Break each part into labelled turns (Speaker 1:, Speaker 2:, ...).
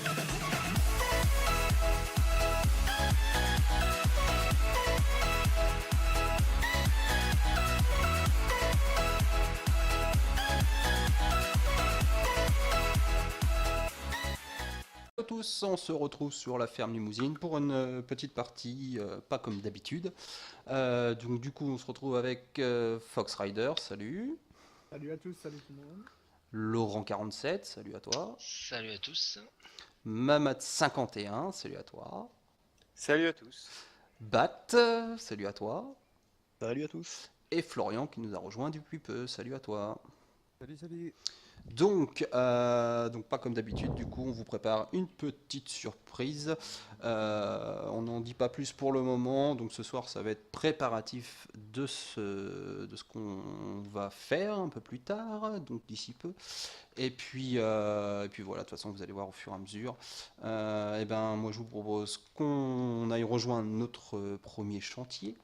Speaker 1: Bonjour à tous, on se retrouve sur la ferme Limousine pour une petite partie, pas comme d'habitude. Donc du coup on se retrouve avec Fox Rider, salut.
Speaker 2: Salut à tous, salut tout le monde.
Speaker 1: Laurent 47, salut à toi.
Speaker 3: Salut à tous.
Speaker 1: Mamad 51, salut à toi.
Speaker 4: Salut à tous.
Speaker 1: Bat, salut à toi.
Speaker 4: Salut à tous.
Speaker 1: Et Florian qui nous a rejoint depuis peu, salut à toi.
Speaker 5: Salut, salut.
Speaker 1: Donc pas comme d'habitude, du coup on vous prépare une petite surprise. On n'en dit pas plus pour le moment, donc ce soir ça va être préparatif de ce qu'on va faire un peu plus tard, donc d'ici peu. Et puis voilà, de toute façon vous allez voir au fur et à mesure. Et ben moi je vous propose qu'on aille rejoindre notre premier chantier.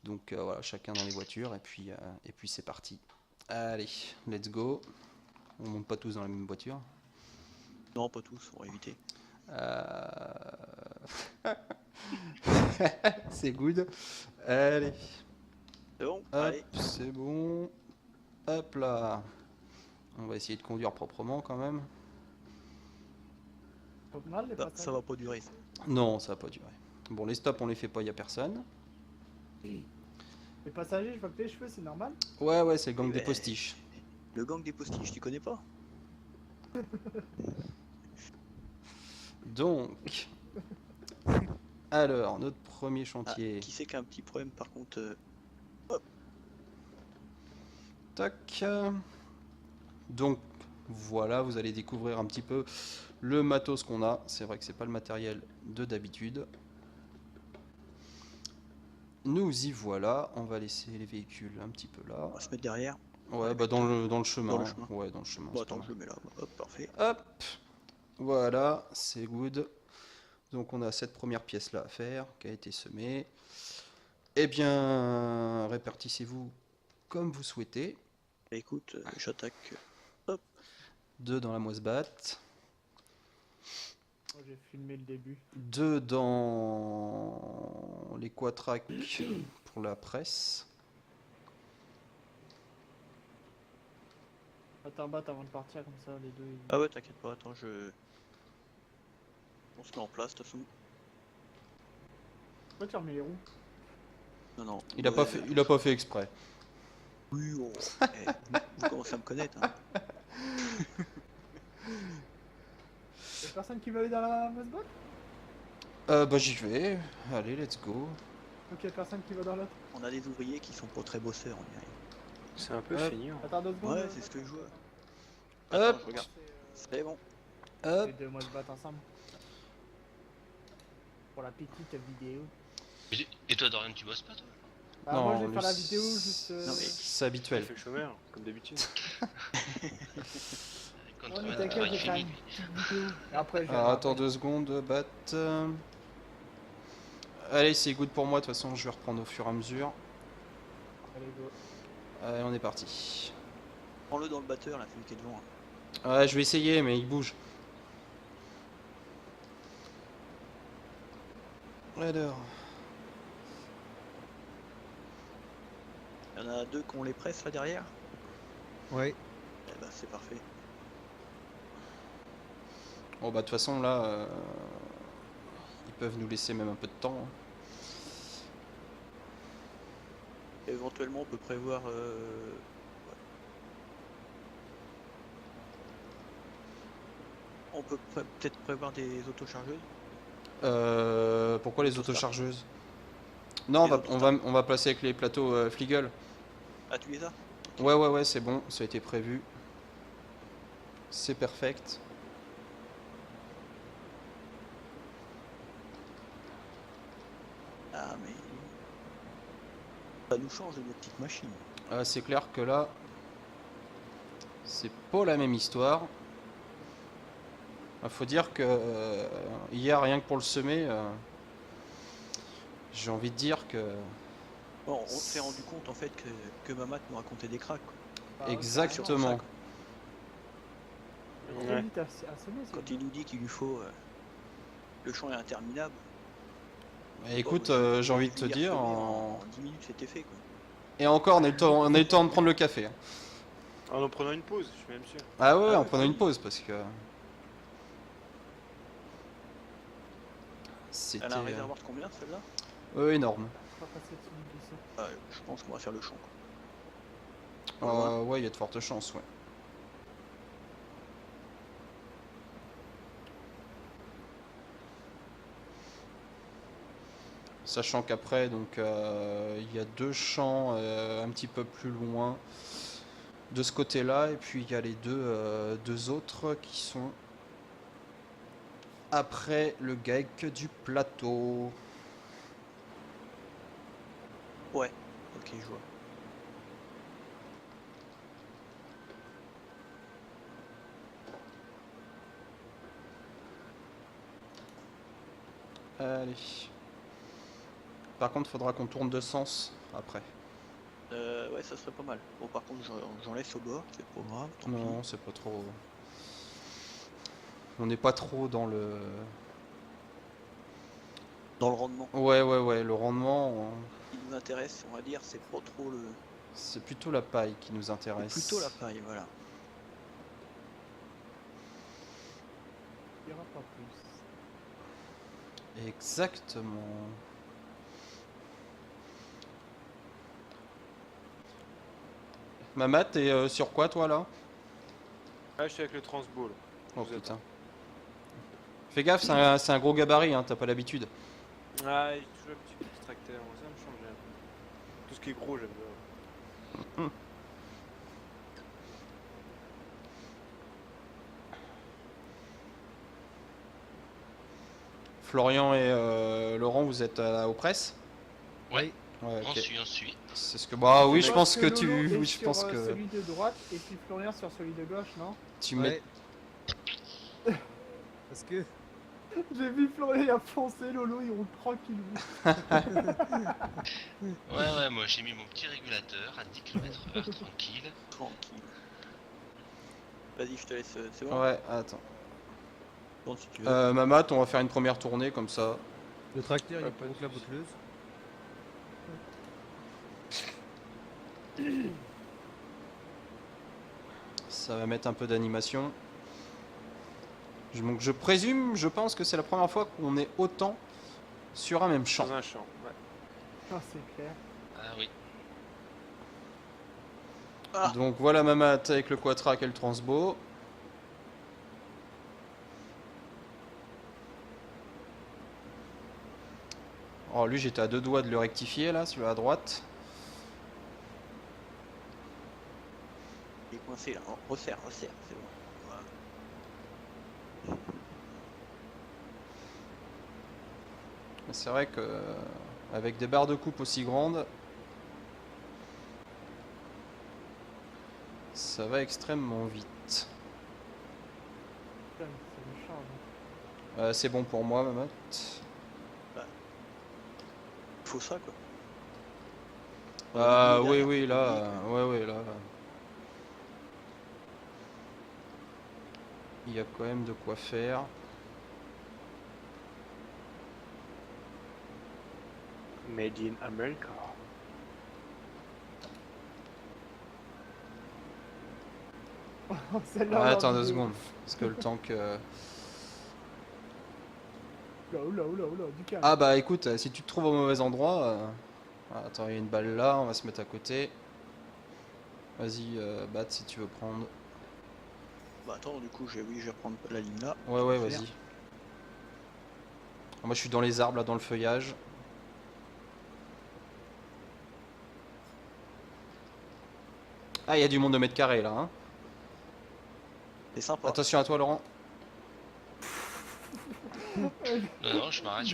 Speaker 1: Donc voilà, chacun dans les voitures et puis c'est parti. Allez, let's go. On monte pas tous dans la même voiture.
Speaker 4: Non, pas tous, on va éviter.
Speaker 1: C'est good. Allez,
Speaker 4: C'est bon.
Speaker 1: hop,
Speaker 4: Allez.
Speaker 1: c'est bon. Hop là. On va essayer de conduire proprement quand même.
Speaker 2: Pas mal les passages.
Speaker 4: Ça va pas durer ça.
Speaker 1: Non, ça va pas durer. Bon, les stops on les fait pas, y a personne.
Speaker 2: Les passagers, je vois que les cheveux, c'est normal.
Speaker 1: Ouais, c'est le gang des
Speaker 4: Ouais.
Speaker 1: postiches.
Speaker 4: Le gang des postiches, tu connais pas?
Speaker 1: Donc, alors, notre premier
Speaker 4: Ah,
Speaker 1: chantier.
Speaker 4: qui c'est qui a un petit problème par contre
Speaker 1: Tac. Donc voilà, vous allez découvrir un petit peu le matos qu'on a. C'est vrai que c'est pas le matériel de d'habitude. Nous y voilà. On va laisser les véhicules un petit peu là.
Speaker 4: On va se mettre derrière.
Speaker 1: Ouais, bah dans le chemin.
Speaker 4: Dans le chemin.
Speaker 1: Ouais, dans le chemin.
Speaker 4: Bon,
Speaker 1: c'est pas
Speaker 4: attends, je
Speaker 1: mal.
Speaker 4: le mets là. Hop, parfait.
Speaker 1: Hop. Voilà, c'est good. Donc on a cette première pièce là à faire qui a été semée. Eh bien, répartissez-vous comme vous souhaitez.
Speaker 4: Bah, écoute, j'attaque.
Speaker 1: Deux dans la moisse batte.
Speaker 2: Oh, j'ai filmé le début.
Speaker 1: Deux dans les quatracs pour la presse.
Speaker 2: Attends, bat avant de partir, comme ça, les deux. Ils...
Speaker 4: Ah ouais, t'inquiète pas, attends, on se met en place de toute façon.
Speaker 2: Pourquoi tu remets les roues?
Speaker 4: Non.
Speaker 1: Il a pas fait exprès.
Speaker 4: Oui, oh. Vous commencez à me connaître. Hein.
Speaker 2: Y'a personne qui veut aller dans la mosseboat?
Speaker 1: Bah j'y vais. Allez, let's go.
Speaker 2: Donc y'a personne qui va dans l'autre.
Speaker 4: On a des ouvriers qui sont pas très bosseurs, on dirait.
Speaker 5: C'est un peu
Speaker 1: Hop.
Speaker 5: feignant.
Speaker 2: Attends 2 secondes.
Speaker 4: Ouais, c'est ce que je vois.
Speaker 1: Hop.
Speaker 4: Attends, je regarde. C'est bon.
Speaker 1: Hop.
Speaker 2: Les deux mosseboat ensemble. Pour la petite vidéo.
Speaker 3: Et toi, Dorian, tu bosses pas, toi?
Speaker 2: Bah,
Speaker 1: Non,
Speaker 2: moi je vais
Speaker 1: lui,
Speaker 2: faire la vidéo juste.
Speaker 4: Non, mais-
Speaker 1: C'est habituel.
Speaker 5: Il fait le chômeur, comme d'habitude.
Speaker 3: Quand
Speaker 2: Oh,
Speaker 3: tu
Speaker 2: mais
Speaker 3: vas
Speaker 2: t'inquiète,
Speaker 3: être
Speaker 2: j'ai fait
Speaker 3: fini.
Speaker 2: une petite vidéo. Et après, je vais.
Speaker 1: Alors attends 2 secondes, bat. Allez, c'est good pour moi. De toute façon, je vais reprendre au fur et à mesure.
Speaker 2: Allez, go.
Speaker 1: Allez, on est parti.
Speaker 4: Prends-le dans le batteur, là, celui qui est devant. Hein.
Speaker 1: Ouais, je vais essayer, mais il bouge. Alors.
Speaker 4: Il y en a deux qu'on les presse là derrière.
Speaker 5: Ouais.
Speaker 4: Eh bah c'est parfait.
Speaker 1: Bon bah de toute façon là, ils peuvent nous laisser même un peu de temps. Hein.
Speaker 4: Et éventuellement on peut prévoir on peut peut-être prévoir des autochargeuses.
Speaker 1: Pourquoi les
Speaker 4: Tout ça.
Speaker 1: autochargeuses? Non,
Speaker 4: Les autres
Speaker 1: on va placer avec les plateaux Fliegel.
Speaker 4: Ah tu les as?
Speaker 1: Ouais, c'est bon, ça a été prévu. C'est perfect.
Speaker 4: Ah mais ça nous change de nos petites machines.
Speaker 1: C'est clair que là, c'est pas la même histoire. Faut dire que hier, rien que pour le semer, j'ai envie de dire que
Speaker 4: Bon, on s'est rendu compte en fait que Mamat nous racontait des cracks. Quoi.
Speaker 2: Bah, ouais,
Speaker 1: exactement.
Speaker 4: Sur ça, quoi.
Speaker 2: Trop
Speaker 5: Ouais.
Speaker 2: vite à semer, c'est
Speaker 4: Quand il nous dit qu'il lui faut... le champ est interminable.
Speaker 1: Et écoute,
Speaker 4: Moi,
Speaker 1: j'ai envie de
Speaker 4: vu
Speaker 1: te
Speaker 4: hier
Speaker 1: dire,
Speaker 4: semer, en 10 minutes c'était fait quoi.
Speaker 1: et encore, on a eu le temps, on a eu le temps de prendre le café, hein.
Speaker 5: En prenant une pause, je suis même sûr.
Speaker 1: Ah ouais,
Speaker 4: Ah
Speaker 1: en
Speaker 4: ouais,
Speaker 1: prenant une
Speaker 4: oui.
Speaker 1: pause, parce que...
Speaker 4: Elle a un
Speaker 1: C'était...
Speaker 4: réservoir de combien celle-là?
Speaker 1: énorme.
Speaker 2: pas passé dessus du ça.
Speaker 4: Je pense qu'on va faire le champ. Quoi. Pas loin.
Speaker 1: Ouais, il y a de fortes chances, ouais. Sachant qu'après, donc, il y a 2 champs un petit peu plus loin de ce côté-là, et puis il y a les deux autres qui sont après le GEC du plateau.
Speaker 4: Ouais, ok je vois.
Speaker 1: Allez. Par contre, faudra qu'on tourne de sens après.
Speaker 4: Ouais ça serait pas mal. Bon par contre j'en laisse au bord, c'est pas grave. Tant
Speaker 1: Non,
Speaker 4: pis.
Speaker 1: c'est pas trop. On n'est pas trop dans le.
Speaker 4: Dans le rendement.
Speaker 1: Ouais, le rendement,
Speaker 4: Ce qui nous intéresse, on va dire, c'est pas trop le...
Speaker 1: c'est plutôt la paille qui nous
Speaker 4: c'est
Speaker 1: intéresse.
Speaker 4: plutôt la paille, voilà.
Speaker 2: Il y aura pas plus.
Speaker 1: Exactement. Mamat, t'es sur quoi toi là?
Speaker 5: Ah, je suis avec le transball.
Speaker 1: Oh
Speaker 5: Je vous
Speaker 1: putain. Fais gaffe, c'est un gros gabarit, hein, t'as pas l'habitude.
Speaker 5: Ah, il touche le petit extracteur, ça me change un peu. Tout ce qui est gros, j'aime bien.
Speaker 1: Florian et Laurent, vous êtes aux presses?
Speaker 3: Ouais,
Speaker 1: Ouais,
Speaker 3: on
Speaker 1: ok.
Speaker 3: suit.
Speaker 1: C'est ce que. Bah oui, je pense que
Speaker 2: Lolo
Speaker 1: tu.
Speaker 2: est
Speaker 1: Oui, je
Speaker 2: sur,
Speaker 1: pense que.
Speaker 2: celui de droite et puis Florian sur celui de gauche, non?
Speaker 1: Tu mets.
Speaker 5: Ouais. Parce que...
Speaker 2: J'ai vu Florian il a foncé, Lolo il roule tranquille.
Speaker 3: Ouais, moi j'ai mis mon petit régulateur à 10 km/h, tranquille.
Speaker 4: Tranquille. Vas-y, je te laisse, c'est bon?
Speaker 1: Ouais, attends.
Speaker 4: Bon, si tu veux.
Speaker 1: Mamat, on va faire une première tournée comme ça.
Speaker 5: Le tracteur,
Speaker 6: il
Speaker 5: il
Speaker 6: pas
Speaker 5: prend
Speaker 6: de
Speaker 5: la
Speaker 6: soucis.
Speaker 5: botteleuse.
Speaker 1: Ça va mettre un peu d'animation. Donc je présume, je pense que c'est la première fois qu'on est autant sur un même champ.
Speaker 5: Dans un champ, ouais.
Speaker 2: Ah, c'est clair.
Speaker 3: Ah oui.
Speaker 4: Ah.
Speaker 1: Donc voilà Mamat avec le quatrac et le transbo. Oh lui j'étais à 2 doigts de le rectifier là, celui à droite.
Speaker 4: Il est coincé là. Oh, resserre, c'est bon. Voilà.
Speaker 1: C'est vrai que avec des barres de coupe aussi grandes, ça va extrêmement vite.
Speaker 2: Putain, ça me charge.
Speaker 1: C'est bon pour moi Mamat.
Speaker 4: Il faut ça quoi.
Speaker 1: Oui là, ouais là. Il y a quand même de quoi faire.
Speaker 5: Made in America.
Speaker 2: Celle-là,
Speaker 1: Ah,
Speaker 2: là,
Speaker 1: attends
Speaker 2: on
Speaker 1: 2
Speaker 2: est-
Speaker 1: secondes, parce que le temps que...
Speaker 2: Oula, du calme.
Speaker 1: Ah bah écoute, si tu te trouves au mauvais endroit... Attends, il y a une balle là, on va se mettre à côté. Vas-y, Bat, si tu veux prendre.
Speaker 4: Bah attends, du coup, je vais reprendre la ligne là.
Speaker 1: Ouais,
Speaker 4: Faire.
Speaker 1: vas-y. Moi je suis dans les arbres, là, dans le feuillage. Ah, il y a du monde de mètre carré là, hein.
Speaker 4: C'est sympa.
Speaker 1: Attention à toi, Laurent.
Speaker 3: Non, je m'arrête,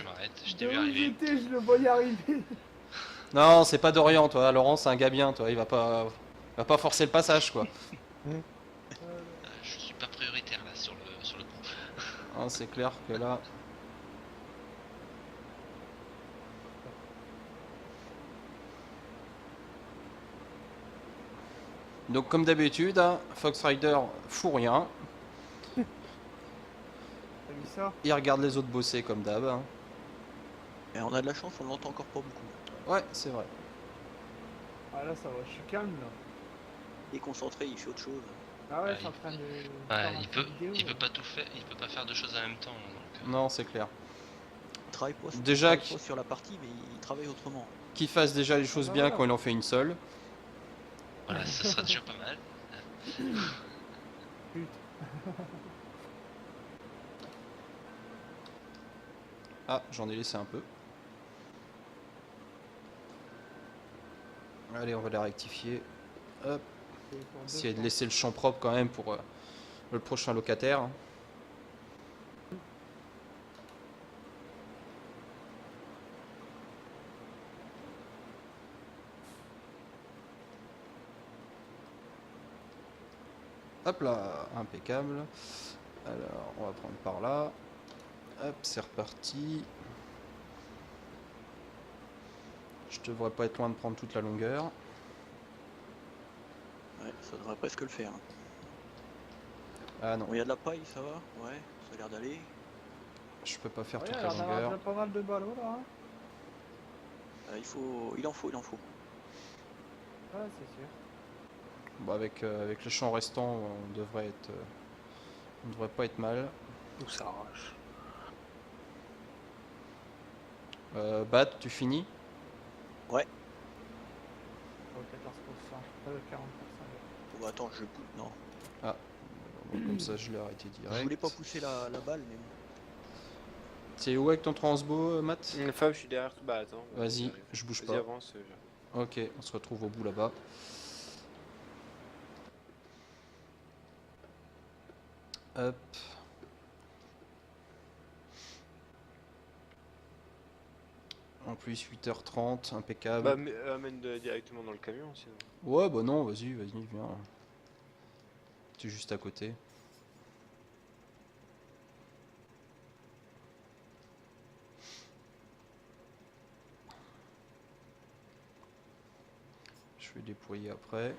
Speaker 3: je t'ai
Speaker 2: De
Speaker 3: vu
Speaker 2: où
Speaker 3: arriver.
Speaker 2: j'étais, je le voyais arriver.
Speaker 1: Non, c'est pas Dorian, toi. Laurent, c'est un gars bien, toi. Il va pas forcer le passage, quoi.
Speaker 3: Je suis pas prioritaire là sur le coup.
Speaker 1: Hein, c'est clair que là... Donc comme d'habitude, hein, Fox Rider fout rien.
Speaker 2: vu ça.
Speaker 1: Il regarde les autres bosser comme d'hab. Hein.
Speaker 4: Et on a de la chance, on l'entend encore pas beaucoup.
Speaker 1: Ouais, c'est vrai.
Speaker 2: Ah là ça va, je suis calme là.
Speaker 4: Il est concentré, il fait autre chose.
Speaker 2: Ah ouais,
Speaker 3: Ouais,
Speaker 2: je suis en train de...
Speaker 3: Ouais,
Speaker 2: faire
Speaker 3: il
Speaker 2: un
Speaker 3: peut,
Speaker 2: vidéo,
Speaker 3: il peut
Speaker 2: là.
Speaker 3: pas tout faire, il peut pas faire deux choses en même temps. Donc,
Speaker 1: Non, c'est clair.
Speaker 4: Il travaille pas,
Speaker 1: Déjà
Speaker 4: il travaille pas sur la partie, mais il travaille autrement.
Speaker 1: Qu'il fasse déjà les choses
Speaker 2: bah
Speaker 1: bien
Speaker 2: voilà.
Speaker 1: quand il en fait une seule.
Speaker 3: voilà, ça sera déjà pas mal.
Speaker 2: Putain.
Speaker 1: Ah, j'en ai laissé un peu. Allez, on va les rectifier. Hop.
Speaker 2: C'est pour deux
Speaker 1: Essayer de
Speaker 2: fois.
Speaker 1: laisser le champ propre quand même pour le prochain locataire. Hop là, impeccable. Alors, on va prendre par là. Hop, c'est reparti. Je devrais pas être loin de prendre toute la longueur.
Speaker 4: Ouais, ça devrait presque le faire.
Speaker 1: Ah non,
Speaker 4: Bon, il y a de la paille, ça va? Ouais, ça a l'air d'aller.
Speaker 1: je peux pas faire
Speaker 2: Ouais,
Speaker 1: toute
Speaker 2: il
Speaker 1: la
Speaker 2: y en a
Speaker 1: longueur.
Speaker 2: déjà pas mal de ballots là. Hein.
Speaker 4: Il en faut.
Speaker 2: Ouais, c'est sûr.
Speaker 1: Bon, avec les champs restants, on devrait pas être mal.
Speaker 5: Où ça arrache.
Speaker 1: Bat, tu finis?
Speaker 2: Oh, 14%. 40%.
Speaker 4: Bon, bah, attends, je pousse. Non,
Speaker 1: Bon, comme ça, je l'ai arrêté
Speaker 4: je voulais
Speaker 1: direct.
Speaker 4: pas pousser la balle, mais bon.
Speaker 1: T'es où avec ton transbo, Matt?
Speaker 5: Fab, je suis derrière. Bah attends.
Speaker 1: Vas-y,
Speaker 5: j'arrive.
Speaker 1: je bouge
Speaker 5: Vas-y,
Speaker 1: pas.
Speaker 5: avance.
Speaker 1: Ok, on se retrouve au bout là-bas. Hop. En plus, 8h30, impeccable.
Speaker 5: Bah, amène directement dans le camion sinon.
Speaker 1: Ouais, bah non, vas-y, viens. Tu es juste à côté. Je vais déployer après.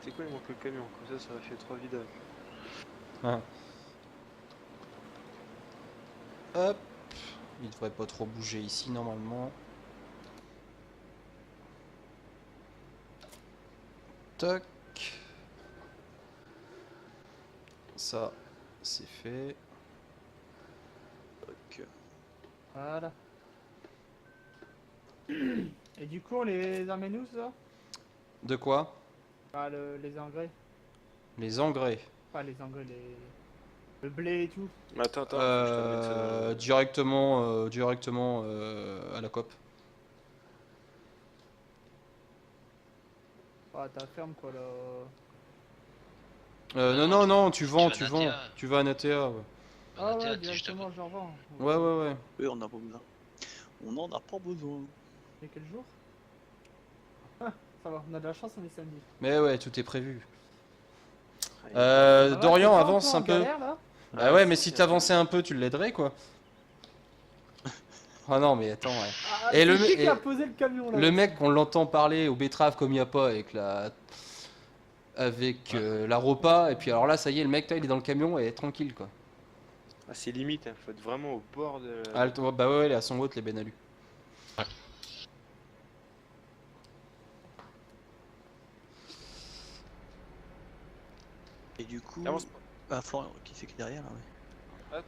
Speaker 5: C'est quoi, il manque le camion, comme ça va faire 3 vidages.
Speaker 1: Ah. Hop. Il devrait pas trop bouger ici normalement. Toc. Ça, c'est fait.
Speaker 4: Donc,
Speaker 2: Voilà. Et du coup, on les amène où ça?
Speaker 1: De quoi?
Speaker 2: Ah, les engrais.
Speaker 1: Les engrais.
Speaker 2: Pas les engrais, le blé et tout.
Speaker 5: Attends, faut que je te remette ça dans le-
Speaker 1: Directement à la COP.
Speaker 2: Ah, ta ferme quoi là.
Speaker 1: Non, tu vends,
Speaker 3: tu vas à
Speaker 1: vends.
Speaker 3: Natea.
Speaker 1: Tu vas à Natea, ouais.
Speaker 2: Ah
Speaker 3: Bah,
Speaker 2: ouais,
Speaker 3: t'es juste à
Speaker 2: directement, j'en vends.
Speaker 1: Ouais.
Speaker 4: oui, on en a pas besoin. On en a pas besoin.
Speaker 2: Et quel jour? Ah, ça va, on a de la chance, on est samedi.
Speaker 1: Mais ouais, tout est prévu.
Speaker 2: Ça va,
Speaker 1: Dorian,
Speaker 2: t'es pas
Speaker 1: avance
Speaker 2: encore en
Speaker 1: un peu.
Speaker 2: galère, là
Speaker 1: Bah ouais, mais si t'avançais un peu, tu l'aiderais quoi. Ah non, mais attends, ouais.
Speaker 2: Ah,
Speaker 1: Et
Speaker 2: c'est
Speaker 1: le
Speaker 2: qui qui a
Speaker 1: et-
Speaker 2: posé le camion là?
Speaker 1: Le mec, on l'entend parler aux betteraves comme il n'y a pas avec la repas, et puis alors là, ça y est, le mec, là, il est dans le camion et tranquille quoi.
Speaker 5: Ah, c'est limite, hein, faut être vraiment au bord de.
Speaker 1: Ah, bah ouais, il est à son haute, les Benalus.
Speaker 4: Et du coup.
Speaker 5: Avance.
Speaker 4: Ah, Florian, qui c'est qui est derrière là, ouais.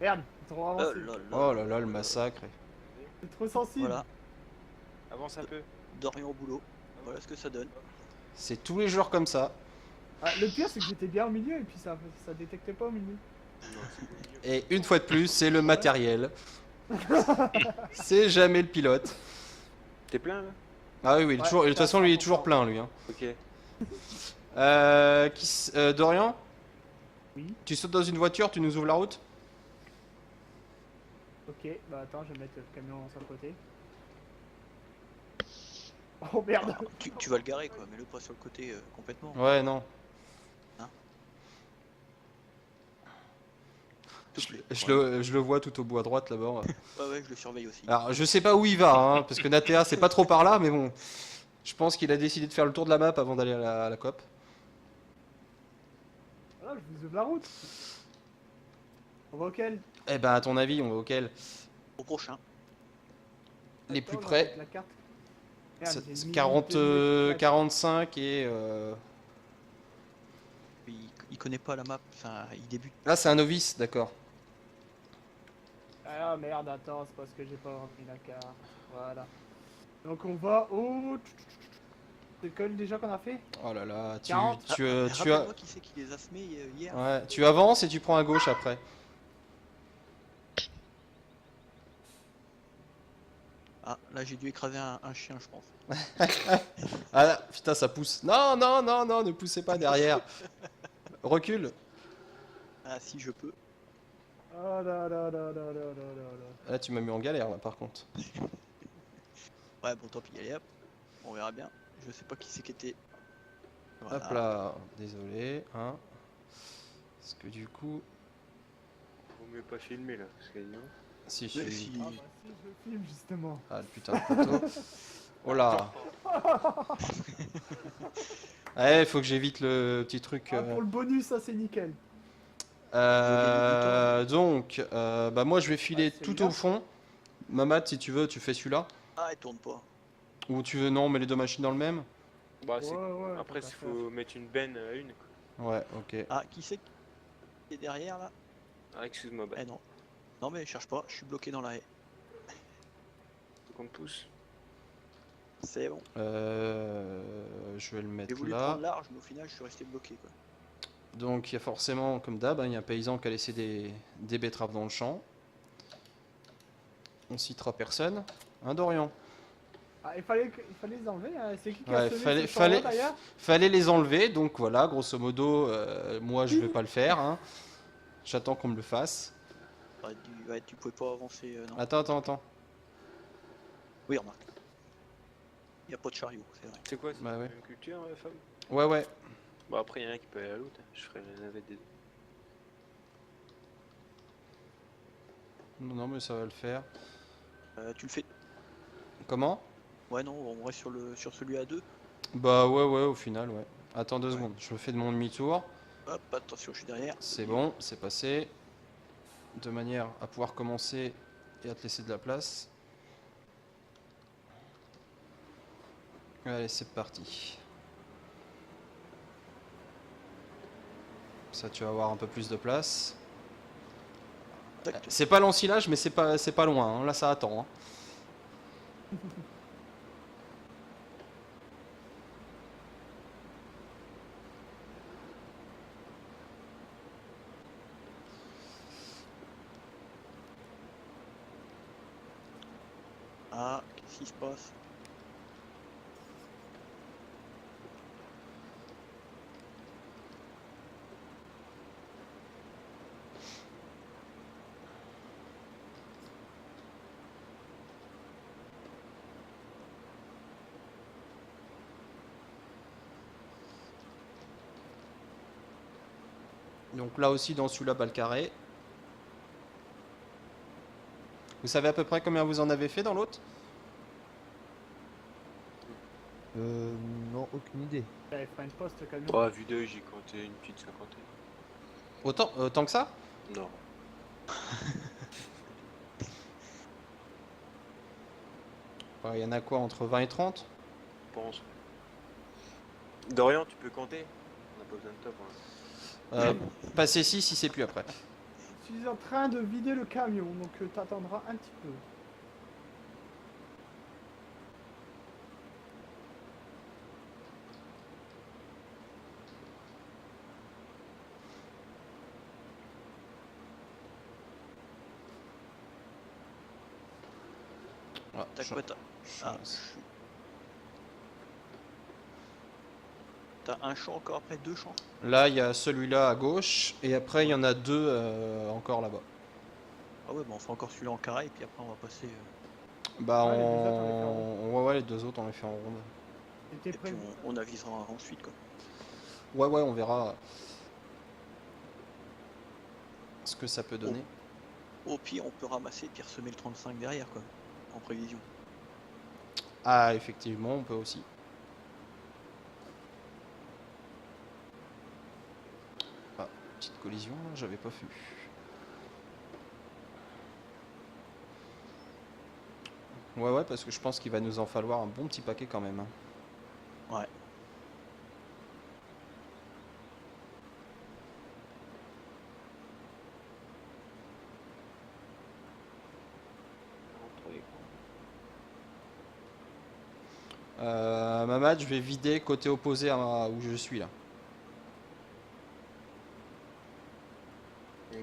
Speaker 2: Merde, trop avancé.
Speaker 1: Oh là là, le massacre.
Speaker 2: C'est trop sensible.
Speaker 4: Voilà,
Speaker 5: Avance un peu.
Speaker 4: Dorian au boulot. Voilà ce que ça donne.
Speaker 1: C'est tous les jours comme ça.
Speaker 2: Ah, le pire, c'est que j'étais bien au milieu et puis ça détectait pas au milieu.
Speaker 5: Non, c'est pas milieu.
Speaker 1: Et une fois de plus, c'est le matériel. C'est jamais le pilote.
Speaker 5: T'es plein là?
Speaker 1: Ah oui, il est
Speaker 2: Ouais,
Speaker 1: toujours, de toute façon, lui, il est
Speaker 2: 100%.
Speaker 1: toujours plein, lui. Hein.
Speaker 5: Ok.
Speaker 1: Dorian,
Speaker 2: Oui.
Speaker 1: tu sautes dans une voiture, tu nous ouvres la route?
Speaker 2: Ok, bah attends, je vais mettre le camion sur le côté. Oh merde.
Speaker 4: Tu vas le garer quoi, mets-le pas sur le côté complètement.
Speaker 1: Ouais, non.
Speaker 4: S'il te plaît.
Speaker 1: Je le vois tout au bout à droite là-bas.
Speaker 4: Ouais, je le surveille aussi.
Speaker 1: Alors, je sais pas où il va, hein, parce que Natea, c'est pas trop par là, mais bon. Je pense qu'il a décidé de faire le tour de la map avant d'aller à la COP.
Speaker 2: Voilà, je vous ouvre la route. On va auquel?
Speaker 1: Eh ben, à ton avis, on va auquel?
Speaker 4: Au prochain.
Speaker 1: Les
Speaker 2: Attends,
Speaker 1: plus
Speaker 2: on va
Speaker 1: près.
Speaker 2: mettre la carte. Merde, j'ai
Speaker 1: C'est
Speaker 2: une
Speaker 1: 40,
Speaker 2: minute de flash.
Speaker 1: 45 et...
Speaker 4: Il connaît pas la map, enfin il débute.
Speaker 1: Là, c'est un novice, d'accord.
Speaker 2: Ah merde, attends, c'est parce que j'ai pas rempli la carte. Voilà. Donc on va au... C'est lequel déjà qu'on a fait?
Speaker 1: Oh là là,
Speaker 2: 40.
Speaker 1: tu as...
Speaker 4: Rappelle-moi qui c'est qui les a semés hier.
Speaker 1: Ouais, tu avances et tu prends à gauche après.
Speaker 4: Ah, là j'ai dû écraser un chien, je pense.
Speaker 1: Ah là, putain, ça pousse. Non, non, non, non, ne poussez pas derrière. Recule.
Speaker 4: Ah, si je peux.
Speaker 2: Oh là là là là là là là là.
Speaker 1: Là, tu m'as mis en galère, là, par contre.
Speaker 4: Ouais, bon, tant pis, allez hop. On verra bien. Je sais pas qui c'est qui était. Voilà.
Speaker 1: Hop là, désolé, hein. Parce que du coup...
Speaker 5: Vaut mieux pas filmer là, parce que non.
Speaker 1: Si je
Speaker 4: Mais
Speaker 1: suis...
Speaker 4: si.
Speaker 2: Ah bah si, je filme justement.
Speaker 1: Ah, le putain de poteau. Oh là. Ouais, faut que j'évite le petit truc.
Speaker 2: Ah, pour le bonus, ça c'est nickel.
Speaker 1: Donc, bah moi je vais filer
Speaker 2: Ah,
Speaker 1: tout
Speaker 2: celui-là.
Speaker 1: au fond. Mamad, si tu veux, tu fais celui-là.
Speaker 4: Ah, elle tourne pas.
Speaker 1: Ou tu veux, non, on met les deux machines dans le même.
Speaker 5: Bah, c'est...
Speaker 2: Ouais,
Speaker 5: Après,
Speaker 2: tant
Speaker 5: il
Speaker 2: qu'à
Speaker 5: faut mettre une benne à une. Quoi.
Speaker 1: Ouais, ok.
Speaker 4: Ah, qui c'est qui est derrière là?
Speaker 5: Ah, excuse-moi, bah,
Speaker 4: Eh non. Non, mais cherche pas, je suis bloqué dans la haie.
Speaker 5: faut qu'on te pousse.
Speaker 4: C'est bon.
Speaker 1: Je vais le
Speaker 4: J'ai
Speaker 1: mettre
Speaker 4: voulu
Speaker 1: là.
Speaker 4: prendre large, mais au final, je suis resté bloqué quoi.
Speaker 1: Donc, il y a forcément, comme d'hab, hein, il y a un paysan qui a laissé des betteraves dans le champ. On citera personne. Hein, Dorian?
Speaker 2: Ah, il fallait les enlever, hein. C'est qui
Speaker 1: Ouais,
Speaker 2: a semé
Speaker 1: fallait-
Speaker 2: ce champ-là,
Speaker 1: fallait-
Speaker 2: d'ailleurs?
Speaker 1: Fallait les enlever, donc voilà, grosso modo, moi je vais pas le faire. Hein. J'attends qu'on me le fasse.
Speaker 4: Ouais, tu pouvais pas avancer, non.
Speaker 1: Attends.
Speaker 4: Oui, remarque. Il y a pas de chariot, c'est vrai.
Speaker 5: C'est quoi, c'est
Speaker 1: Bah
Speaker 5: la
Speaker 1: ouais.
Speaker 5: même culture, femme?
Speaker 1: Ouais.
Speaker 5: Bah, après, il y en a un qui peut aller à l'autre. Je ferai la navette des deux.
Speaker 1: Non, mais ça va le faire.
Speaker 4: Tu le fais.
Speaker 1: Comment?
Speaker 4: Ouais, non, on reste sur celui à deux.
Speaker 1: Bah ouais, au final, ouais. Attends 2
Speaker 4: Ouais.
Speaker 1: secondes, je fais de mon demi-tour.
Speaker 4: Hop, attention, je suis derrière.
Speaker 1: C'est bon, c'est passé. De manière à pouvoir commencer et à te laisser de la place. Allez, c'est parti. Ça, tu vas avoir un peu plus de place.
Speaker 4: Tac.
Speaker 1: C'est pas l'ensilage, mais c'est pas loin. Hein. Là, ça attend. Hein.
Speaker 4: Ah, qu'est-ce qui se passe?
Speaker 1: Donc là aussi, dans celui-là, balle carré. Vous savez à peu près combien vous en avez fait dans l'autre?
Speaker 6: Non, aucune idée.
Speaker 2: J'avais fait une poste camion.
Speaker 5: Bah, vu d'œil, j'ai compté une petite cinquantaine.
Speaker 1: Autant que ça?
Speaker 5: Non.
Speaker 1: Il y en a quoi, entre 20 et 30?
Speaker 5: Je pense. Dorian, tu peux compter? On n'a pas besoin de toi pour l'instant.
Speaker 1: Passez 6 si c'est plus après.
Speaker 2: Je suis en train de vider le camion, donc t'attendras un petit peu.
Speaker 1: Ah,
Speaker 4: Tac,
Speaker 1: je-
Speaker 4: ouais, ah, t'as un champ encore après, deux champs?
Speaker 1: Là, il y a celui-là à gauche, et après, il y en a deux encore là-bas.
Speaker 4: Ah ouais, bah on fait encore celui-là en carré, et puis après on va passer.
Speaker 1: Bah,
Speaker 2: Ouais, les deux autres, on les fait en rond.
Speaker 1: ouais, les deux autres, on les fait en ronde.
Speaker 2: C'était
Speaker 4: Et puis
Speaker 2: prévu.
Speaker 4: on avisera ensuite quoi.
Speaker 1: Ouais, on verra ce que ça peut donner.
Speaker 4: Au pire, on peut ramasser et puis ressemer le 35 derrière quoi, en prévision.
Speaker 1: Ah, effectivement, on peut aussi. petite collision, là, j'avais pas vu. Ouais, parce que je pense qu'il va nous en falloir un bon petit paquet quand même, hein.
Speaker 4: Ouais.
Speaker 1: Mamad, je vais vider côté opposé à où je suis là.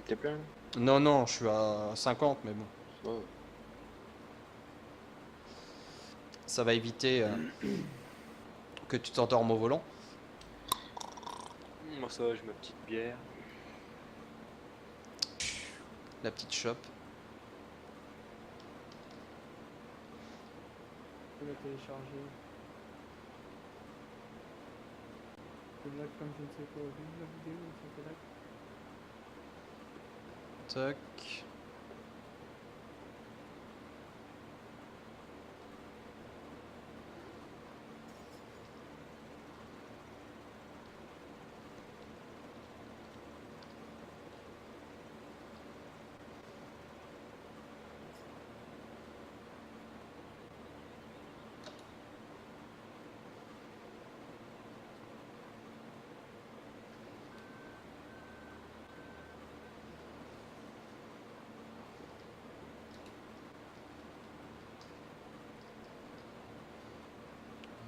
Speaker 5: T'es plein?
Speaker 1: Non, non, je suis à 50, mais bon.
Speaker 5: Oh.
Speaker 1: Ça va éviter que tu t'endormes au volant.
Speaker 5: Moi ça va, j'ai ma petite bière.
Speaker 1: La petite shop.
Speaker 2: Je vais le télécharger. Je lag comme je ne sais quoi. Vive la vidéo, ça fait lag.
Speaker 1: Tac.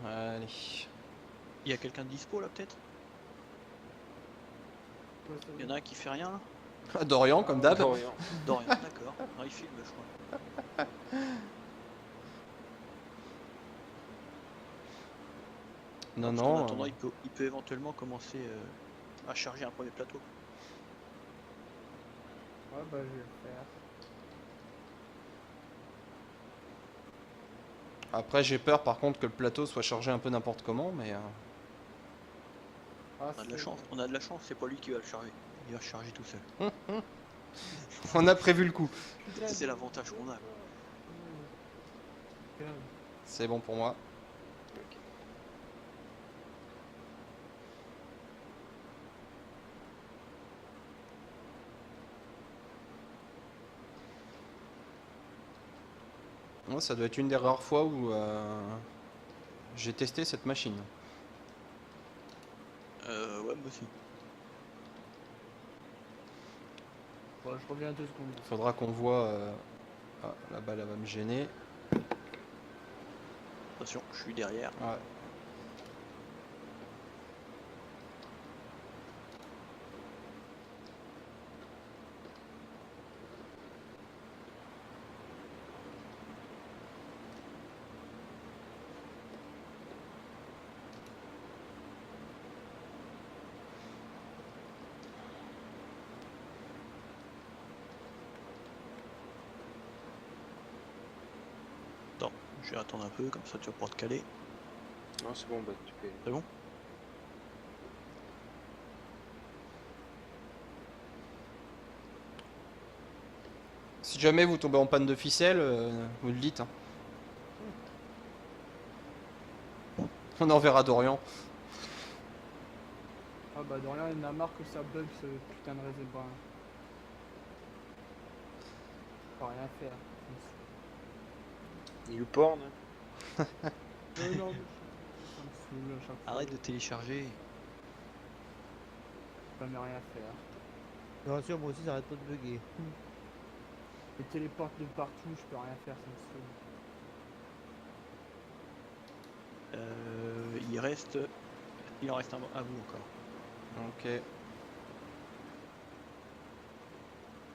Speaker 1: Allez.
Speaker 4: Il y a quelqu'un de dispo là peut-être?
Speaker 2: Ouais, ça
Speaker 4: Il y en
Speaker 2: va.
Speaker 4: a un qui fait rien là?
Speaker 1: Dorian, comme d'hab.
Speaker 5: Dorian.
Speaker 4: Dorian, d'accord. Non, il filme je crois.
Speaker 1: Non,
Speaker 4: Parce qu'en
Speaker 1: non.
Speaker 4: attendant, il peut éventuellement commencer à charger un premier plateau.
Speaker 2: Ouais, bah je vais le faire.
Speaker 1: Après, j'ai peur par contre que le plateau soit chargé un peu n'importe comment, mais
Speaker 2: Ah,
Speaker 4: On a de la chance, c'est pas lui qui va le charger. Il va se charger tout seul.
Speaker 1: on a prévu le coup.
Speaker 2: Putain,
Speaker 4: C'est l'avantage qu'on a.
Speaker 2: Calme.
Speaker 1: C'est bon pour moi. Ouais, ça doit être une des rares fois où j'ai testé cette machine.
Speaker 4: Ouais, moi aussi.
Speaker 2: Bon, je reviens 2 secondes.
Speaker 1: Faudra qu'on voit. Ah, la balle elle va me gêner.
Speaker 4: Attention, je suis derrière.
Speaker 1: Ouais.
Speaker 4: Attends, je vais attendre un peu, comme ça tu vas pouvoir te caler.
Speaker 5: Non, c'est bon, bah tu peux.
Speaker 4: C'est bon?
Speaker 1: Si jamais vous tombez en panne de ficelle, vous le dites, hein. On enverra Dorian.
Speaker 2: Ah bah Dorian il en a marre que ça bug ce putain de réseau brun. Faut rien faire.
Speaker 5: YouPorn.
Speaker 2: Non, mais ça me saoule à chaque fois.
Speaker 4: Arrête de télécharger.
Speaker 2: Je peux même rien faire.
Speaker 6: Je te rassure, moi aussi ça arrête pas de bugger.
Speaker 2: Les téléporte de partout, je peux rien faire, ça me saoule.
Speaker 4: Il en reste un à vous encore.
Speaker 1: Ok.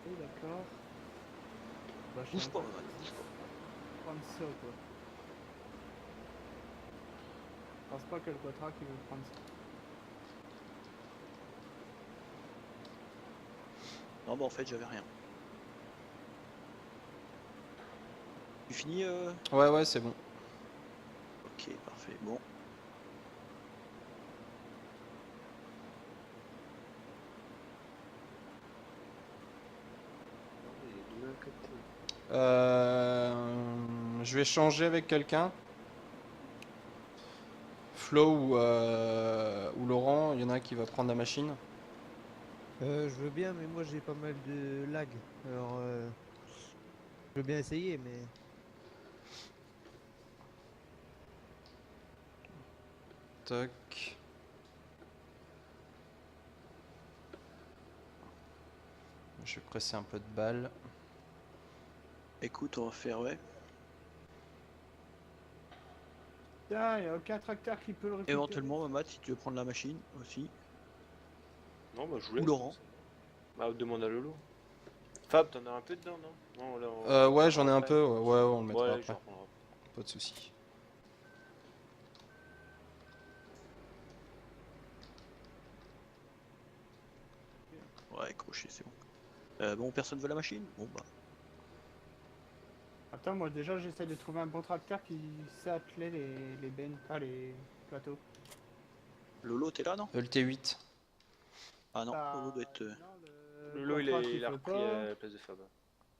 Speaker 2: Oui, d'accord. Bah, je
Speaker 4: Bouge
Speaker 2: suis
Speaker 4: pas,
Speaker 2: en
Speaker 4: Mamad, bouge pas.
Speaker 2: train de prendre ça, quoi. Je pense pas que le Quatra qui veut prendre ça.
Speaker 4: Non, bah en fait, j'avais rien. Tu finis
Speaker 1: Ouais, c'est bon.
Speaker 4: Ok, parfait. Bon.
Speaker 1: Je vais changer avec quelqu'un. Flo ou Laurent, il y en a un qui va prendre la machine.
Speaker 6: Je veux bien, mais moi j'ai pas mal de lag. Alors, je veux bien essayer, mais.
Speaker 1: Toc. Je vais presser un peu de balle.
Speaker 4: Écoute, on va faire, ouais.
Speaker 2: Tiens, il n'y a aucun tracteur qui peut le récupérer.
Speaker 4: Éventuellement, Matt, si tu veux prendre la machine aussi.
Speaker 5: Non, bah je vous
Speaker 4: Ou
Speaker 5: laisse.
Speaker 4: Laurent.
Speaker 5: Bah, demande à Lolo. Fab, t'en as un peu dedans, non? Non, là,
Speaker 1: Ouais, j'en ai un
Speaker 5: après.
Speaker 1: peu. Ouais, on le mettra
Speaker 5: Ouais, je
Speaker 1: après.
Speaker 5: reprendrai.
Speaker 1: Pas de soucis.
Speaker 4: Ouais, crochet, c'est bon. Bon, personne veut la machine? Bon, bah.
Speaker 2: Attends, moi déjà j'essaie de trouver un bon tracteur qui sait atteler les bennes, pas les plateaux.
Speaker 4: Lolo, t'es là, non?
Speaker 1: Le T8.
Speaker 4: Ah non,
Speaker 2: Bah,
Speaker 4: Lolo doit être.
Speaker 2: non,
Speaker 5: Lolo,
Speaker 2: quatrac,
Speaker 5: il a
Speaker 2: peut
Speaker 5: repris
Speaker 2: pas.
Speaker 5: la place de Fab.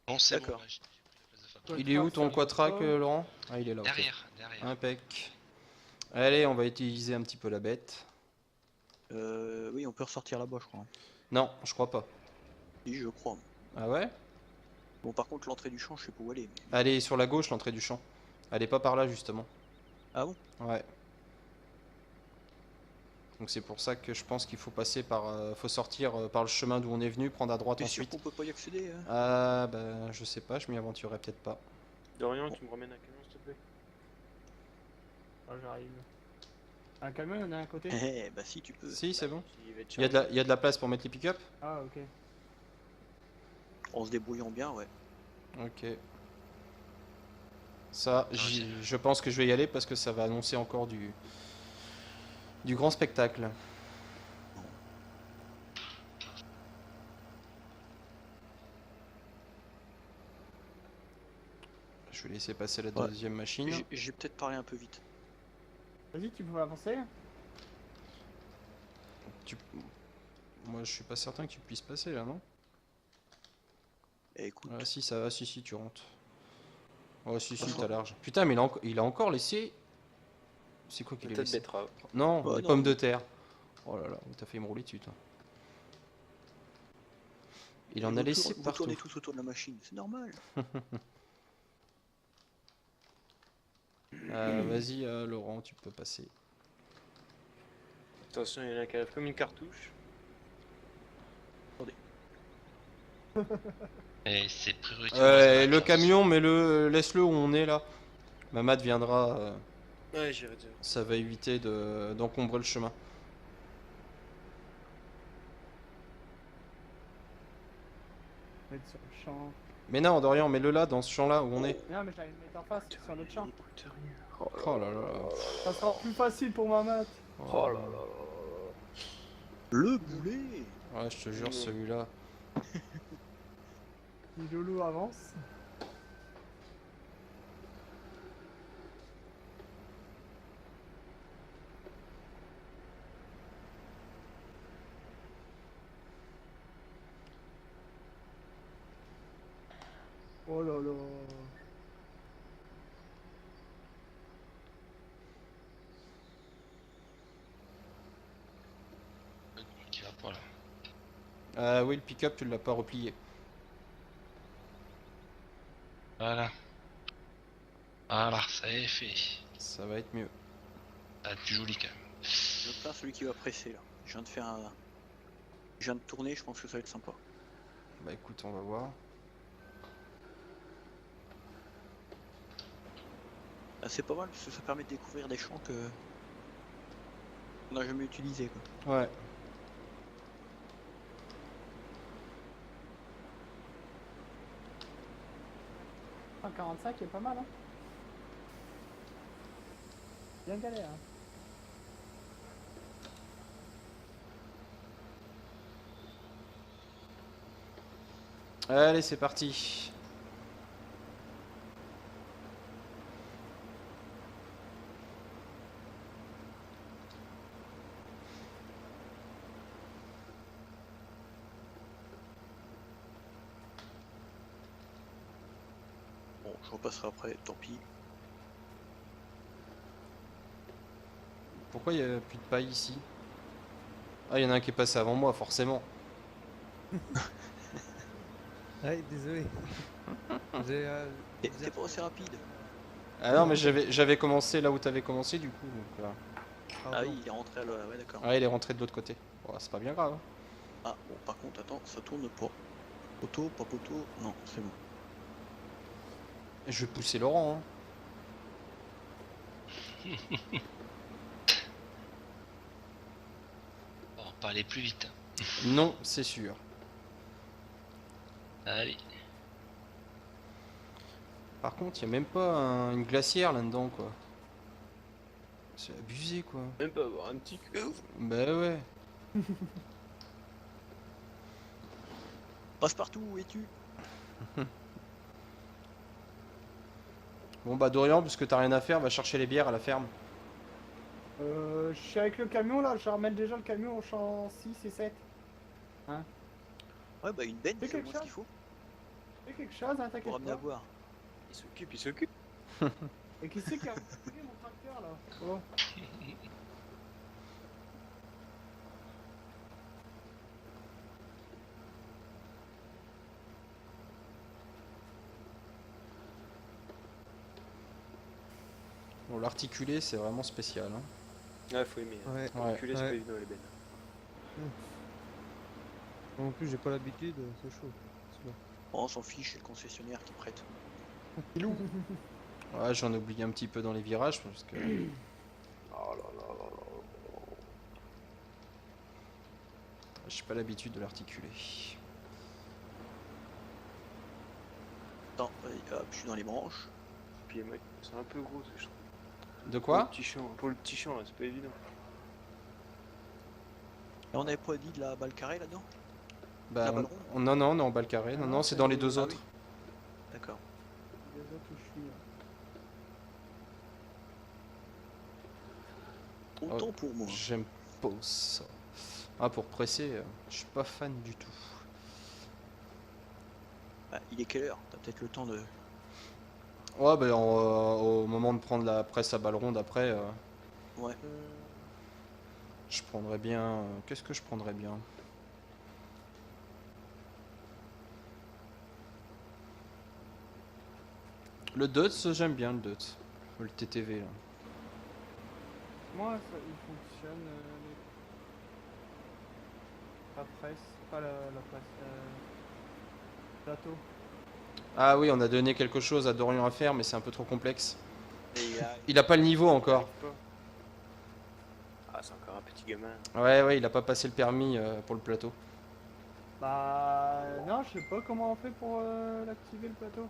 Speaker 3: Bon, c'est bon,
Speaker 4: D'accord.
Speaker 3: là, j'ai pris la place de Fab.
Speaker 1: Il est où
Speaker 2: Quatrac,
Speaker 1: ton
Speaker 2: ça peut
Speaker 1: quatrac,
Speaker 2: pas.
Speaker 1: Laurent? Ah, il est là, ok.
Speaker 3: Derrière.
Speaker 1: Impec. Allez, on va utiliser un petit peu la bête.
Speaker 4: Oui, on peut ressortir là-bas, je crois.
Speaker 1: Non, je crois pas.
Speaker 4: Si, je crois.
Speaker 1: Ah ouais?
Speaker 4: Bon, par contre, l'entrée du champ, je sais pas où elle est.
Speaker 1: Elle est sur la gauche, l'entrée du champ. Elle est pas par là, justement.
Speaker 4: Ah bon?
Speaker 1: Ouais. Donc c'est pour ça que je pense qu'il faut passer par... faut sortir par le chemin d'où on est venu, prendre à droite
Speaker 4: T'es sûr
Speaker 1: ensuite.
Speaker 4: qu'on peut pas y accéder, hein?
Speaker 1: Ah bah je sais pas, je m'y aventurerai peut-être pas.
Speaker 5: Dorian,
Speaker 4: Bon.
Speaker 5: tu me ramènes un camion, s'il te plaît?
Speaker 2: Ah, j'arrive. Un camion, il y en a un côté.
Speaker 4: Eh, bah si, tu peux.
Speaker 1: Si, c'est bon.
Speaker 5: Il va être
Speaker 1: Il y a de la place pour mettre les pick-up?
Speaker 2: Ah, ok.
Speaker 4: En se débrouillant bien, ouais.
Speaker 1: Ok. Ça, je pense que je vais y aller parce que ça va annoncer encore du grand spectacle. Je vais laisser passer la
Speaker 4: Ouais.
Speaker 1: deuxième machine.
Speaker 4: J'ai peut-être parlé un peu vite.
Speaker 2: Vas-y, tu peux avancer.
Speaker 1: Tu- Moi je suis pas certain que tu puisses passer là, non?
Speaker 4: Eh, écoute,
Speaker 1: Ah si, ça va, si, tu rentres. Oh si,
Speaker 4: Ah,
Speaker 1: t'as large. Putain, mais il a encore laissé... C'est quoi qu'il a
Speaker 5: Peut-être
Speaker 1: laissé?
Speaker 5: betterave.
Speaker 1: Non,
Speaker 4: Bah,
Speaker 1: des
Speaker 4: non.
Speaker 1: pommes de terre. Oh là là, t'as failli me rouler dessus, toi. Il en a laissé
Speaker 4: vous
Speaker 1: partout.
Speaker 4: tournez tous autour de la machine, c'est normal.
Speaker 1: Vas-y, Laurent, tu peux passer.
Speaker 5: Attention, il y en a qui arrive comme une cartouche.
Speaker 3: Et c'est prioritaire.
Speaker 1: Le camion, mais laisse-le où on est là. Mamad viendra,
Speaker 5: Ouais, j'irai dire.
Speaker 1: ça va éviter d'encombrer le chemin.
Speaker 2: Mettre sur le champ.
Speaker 1: Mais non, Dorian, mets-le là, dans ce champ-là où on est.
Speaker 2: Non, mais j'allais le mettre en face, sur l'autre champ.
Speaker 1: Oh là là.
Speaker 2: Ça sera plus facile pour ma mat.
Speaker 5: Oh là là.
Speaker 4: Le boulet!
Speaker 1: Ouais, je te jure, celui-là.
Speaker 2: Si Lolo avance. Oh là là.
Speaker 3: Qui va pas là.
Speaker 1: Ah oui, le pick-up, tu l'as pas replié.
Speaker 3: Voilà. Voilà, ça est fait.
Speaker 1: Ça va être mieux.
Speaker 3: Ah, tu joli quand même.
Speaker 4: Je plains celui qui va presser là. Je viens de faire un. Je viens de tourner, je pense que ça va être sympa.
Speaker 1: Bah écoute, on va voir.
Speaker 4: Ah, c'est pas mal parce que ça permet de découvrir des champs que. On n'a jamais utilisé quoi.
Speaker 1: Ouais.
Speaker 2: Ah, 45 il est pas mal, hein. Bien galère. Hein.
Speaker 1: Allez, c'est parti.
Speaker 4: Bon, je repasserai après, tant pis.
Speaker 1: Pourquoi il y a plus de paille ici? Ah, il y en a un qui est passé avant moi, forcément.
Speaker 6: Ouais, désolé. J'ai,
Speaker 4: T'es pas assez rapide.
Speaker 1: Ah non, mais j'avais commencé là où t'avais commencé du coup. Donc,
Speaker 4: Ah
Speaker 6: pardon.
Speaker 4: oui, il est rentré à l'heure, ouais d'accord.
Speaker 1: ouais, il est rentré de l'autre côté. Bon, c'est pas bien grave, hein.
Speaker 4: Ah bon, par contre, attends, ça tourne pas. Poteau, pas poteau, non, c'est bon.
Speaker 1: Je vais pousser Laurent, hein.
Speaker 3: Bon, pas aller plus vite.
Speaker 1: Non, c'est sûr.
Speaker 3: Allez.
Speaker 1: Par contre, il y a même pas une glacière là-dedans, quoi. C'est abusé, quoi.
Speaker 5: Même pas avoir un petit cul.
Speaker 1: Bah ouais.
Speaker 4: Passe partout, où es-tu?
Speaker 1: Bon bah Dorian, puisque t'as rien à faire, va chercher les bières à la ferme.
Speaker 2: Je suis avec le camion là, je ramène déjà le camion au champ 6 et 7.
Speaker 4: Ouais, bah une benne,
Speaker 2: C'est
Speaker 4: c'est
Speaker 2: quelque
Speaker 4: moi ce
Speaker 2: chose.
Speaker 4: qu'il faut
Speaker 2: Fais quelque chose, hein,
Speaker 4: pour
Speaker 2: t'inquiète
Speaker 4: ramener à
Speaker 2: pas.
Speaker 4: boire.
Speaker 5: Il s'occupe, il s'occupe.
Speaker 2: Et qui c'est qui a pris mon tracteur là? Oh.
Speaker 1: Bon, l'articulé, c'est vraiment spécial, hein.
Speaker 5: Ouais, faut aimer. Hein.
Speaker 6: Ouais.
Speaker 1: Ouais.
Speaker 5: Reculer, c'est
Speaker 6: Ouais.
Speaker 5: pas évident les bennes.
Speaker 6: Moi non plus, j'ai pas l'habitude, c'est chaud. C'est bon.
Speaker 4: Bon, on s'en fiche, c'est le concessionnaire qui prête.
Speaker 1: Ouais, j'en ai oublié un petit peu dans les virages parce que
Speaker 5: Oh là là là là.
Speaker 1: j'ai pas l'habitude de l'articuler.
Speaker 4: Attends, hop, je suis dans les branches.
Speaker 5: Puis mec, c'est un peu gros, je trouve.
Speaker 1: De
Speaker 5: Pour le
Speaker 1: quoi?
Speaker 5: petit champ, pour le petit champ, là, c'est pas évident.
Speaker 4: Et on avait pas dit de la balle carrée là-dedans?
Speaker 1: Bah,
Speaker 4: La balle
Speaker 1: non, non, on est en balle carrée. Non,
Speaker 2: Ah
Speaker 1: non,
Speaker 2: non,
Speaker 1: c'est
Speaker 2: c'est
Speaker 1: dans les
Speaker 2: les-
Speaker 1: deux
Speaker 4: ah
Speaker 1: autres.
Speaker 4: oui. D'accord.
Speaker 2: Les autres où je suis. Là.
Speaker 4: Autant pour moi.
Speaker 1: J'aime pas ça. Ah, pour presser, je suis pas fan du tout.
Speaker 4: Bah, il est quelle heure? T'as peut-être le temps de...
Speaker 1: Ouais, bah, au moment de prendre la presse à balle ronde après,
Speaker 4: Ouais.
Speaker 1: je prendrais bien. Qu'est-ce que je prendrais bien? Le DUTS, j'aime bien le DUTS. Le TTV là.
Speaker 2: Moi, ça, il fonctionne. La presse, pas la presse. Plateau.
Speaker 1: Ah oui, on a donné quelque chose à Dorian à faire, mais c'est un peu trop complexe.
Speaker 4: Et
Speaker 1: Il a pas le niveau encore.
Speaker 5: J'arrive pas. Ah, c'est encore un petit gamin.
Speaker 1: Ouais, ouais, il a pas passé le permis pour le plateau.
Speaker 2: Bah non, je sais pas comment on fait pour l'activer le plateau.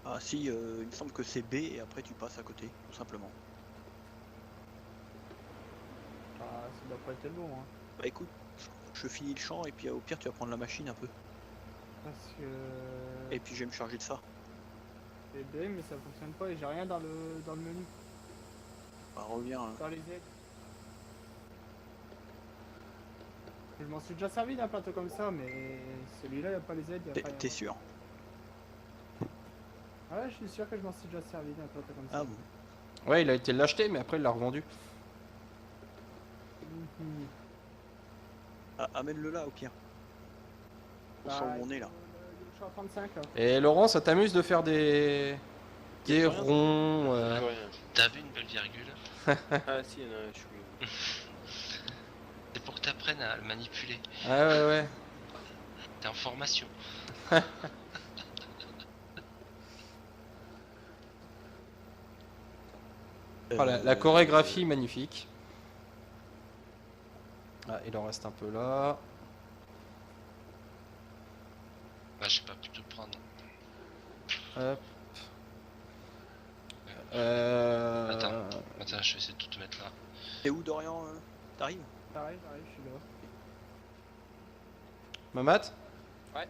Speaker 4: Ah si, il me semble que c'est B et après tu passes à côté, tout simplement.
Speaker 2: Ah, ça doit pas être bon, hein.
Speaker 4: Bah écoute, je finis le champ et puis au pire tu vas prendre la machine un peu.
Speaker 2: Parce que
Speaker 4: Et puis je vais me charger de ça.
Speaker 2: c'est B, mais ça fonctionne pas et j'ai rien dans le menu,
Speaker 4: Bah reviens. Hein.
Speaker 2: dans les aides. Je m'en suis déjà servi d'un plateau comme ça, mais celui-là, y a pas les aides, y a pas rien.
Speaker 4: T'es sûr?
Speaker 2: Ah ouais, je suis sûr que je m'en suis déjà servi d'un plateau comme ça.
Speaker 4: Ah bon.
Speaker 1: Ouais, il a été l'acheter, mais après il l'a revendu.
Speaker 2: Mhm.
Speaker 4: Ah, amène-le là au pire. On sent où on est là.
Speaker 2: Je suis à 35 là.
Speaker 1: Et Laurent, ça t'amuse de faire des ronds
Speaker 5: Plus rien.
Speaker 3: T'as vu une belle virgule?
Speaker 5: Ah, si, il y en a un, je suis.
Speaker 3: C'est pour que t'apprennes à le manipuler.
Speaker 1: Ah ouais, ouais.
Speaker 3: T'es en formation.
Speaker 1: Ah, la chorégraphie magnifique. Ah, il en reste un peu là.
Speaker 3: Bah, je sais pas, plutôt prendre.
Speaker 1: Hop.
Speaker 3: Attends. Attends, je vais essayer de tout te mettre là.
Speaker 4: T'es où Dorian T'arrives?
Speaker 2: J'arrive, je suis là.
Speaker 1: Mamat?
Speaker 5: Ouais.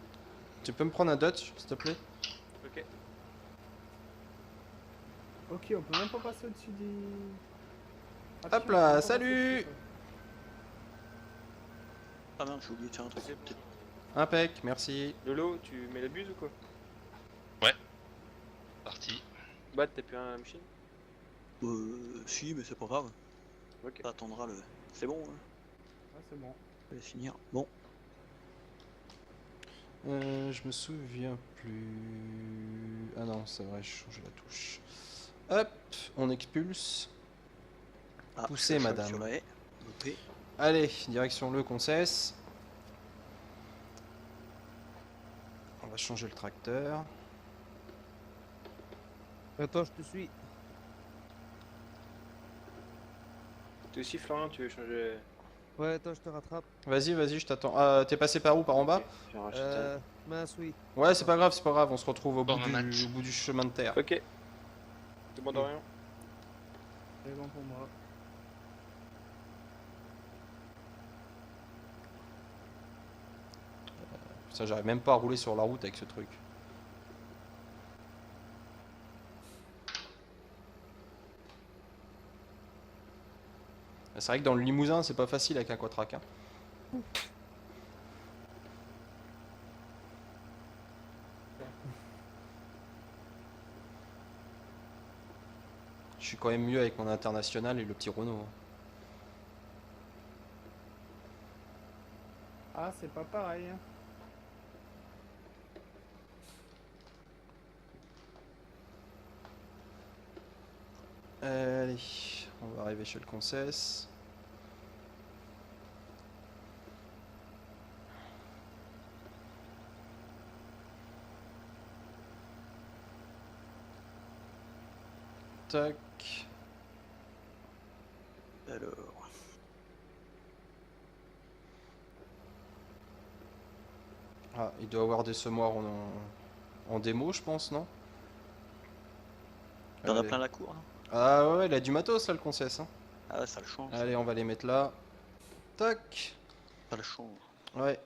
Speaker 1: Tu peux me prendre un Dutch, s'il te plaît?
Speaker 5: Ok.
Speaker 2: Ok, on peut même pas passer au-dessus des...
Speaker 1: Hop
Speaker 2: Attention,
Speaker 1: là,
Speaker 2: on peut pas
Speaker 1: salut.
Speaker 2: passer au-dessus,
Speaker 4: Ah mince, j'ai oublié de faire un truc.
Speaker 5: C'est
Speaker 4: Peut-être-
Speaker 1: Impec, merci.
Speaker 5: Lolo, tu mets la buse ou quoi?
Speaker 3: Parti.
Speaker 5: Bah, t'as plus un machine?
Speaker 4: Si, mais c'est pas grave.
Speaker 5: Ok.
Speaker 4: Ça attendra le... C'est bon, hein.
Speaker 2: quoi. Ouais, c'est bon.
Speaker 4: je vais finir. Bon,
Speaker 1: Je me souviens plus. Ah non, c'est vrai, je change la touche. Hop, on expulse.
Speaker 4: ah,
Speaker 1: Poussez,
Speaker 4: je chope
Speaker 1: madame.
Speaker 4: sur la haie. Loupé.
Speaker 1: Allez, direction le concesse. On va changer le tracteur.
Speaker 6: Attends, je te suis.
Speaker 5: Toi aussi, Florian, tu veux changer?
Speaker 6: Ouais, attends, je te rattrape.
Speaker 1: Vas-y, je t'attends. T'es passé par où? Par en bas?
Speaker 5: Ok, j'ai rajouté un.
Speaker 6: Mince, oui.
Speaker 1: Ouais, c'est pas grave, on se retrouve au bout,
Speaker 3: Format mat.
Speaker 1: au bout du chemin de terre.
Speaker 5: Ok. Demande rien.
Speaker 2: C'est bon pour moi.
Speaker 1: Ça, j'arrive même pas à rouler sur la route avec ce truc. C'est vrai que dans le Limousin, c'est pas facile avec un quatrac. Hein. Je suis quand même mieux avec mon international et le petit Renault. Hein.
Speaker 2: Ah, c'est pas pareil. Hein.
Speaker 1: Allez, on va arriver chez le concesse. Tac.
Speaker 4: Alors,
Speaker 1: Ah, il doit avoir des semoirs en démo, je pense, non?
Speaker 4: t'en as
Speaker 1: Allez.
Speaker 4: plein la cour, non?
Speaker 1: Ah ouais, il a du matos là, le concesse. Hein.
Speaker 4: Ah, ça le change.
Speaker 1: Allez, on va les mettre là. Tac.
Speaker 4: Ça le change.
Speaker 1: Ouais.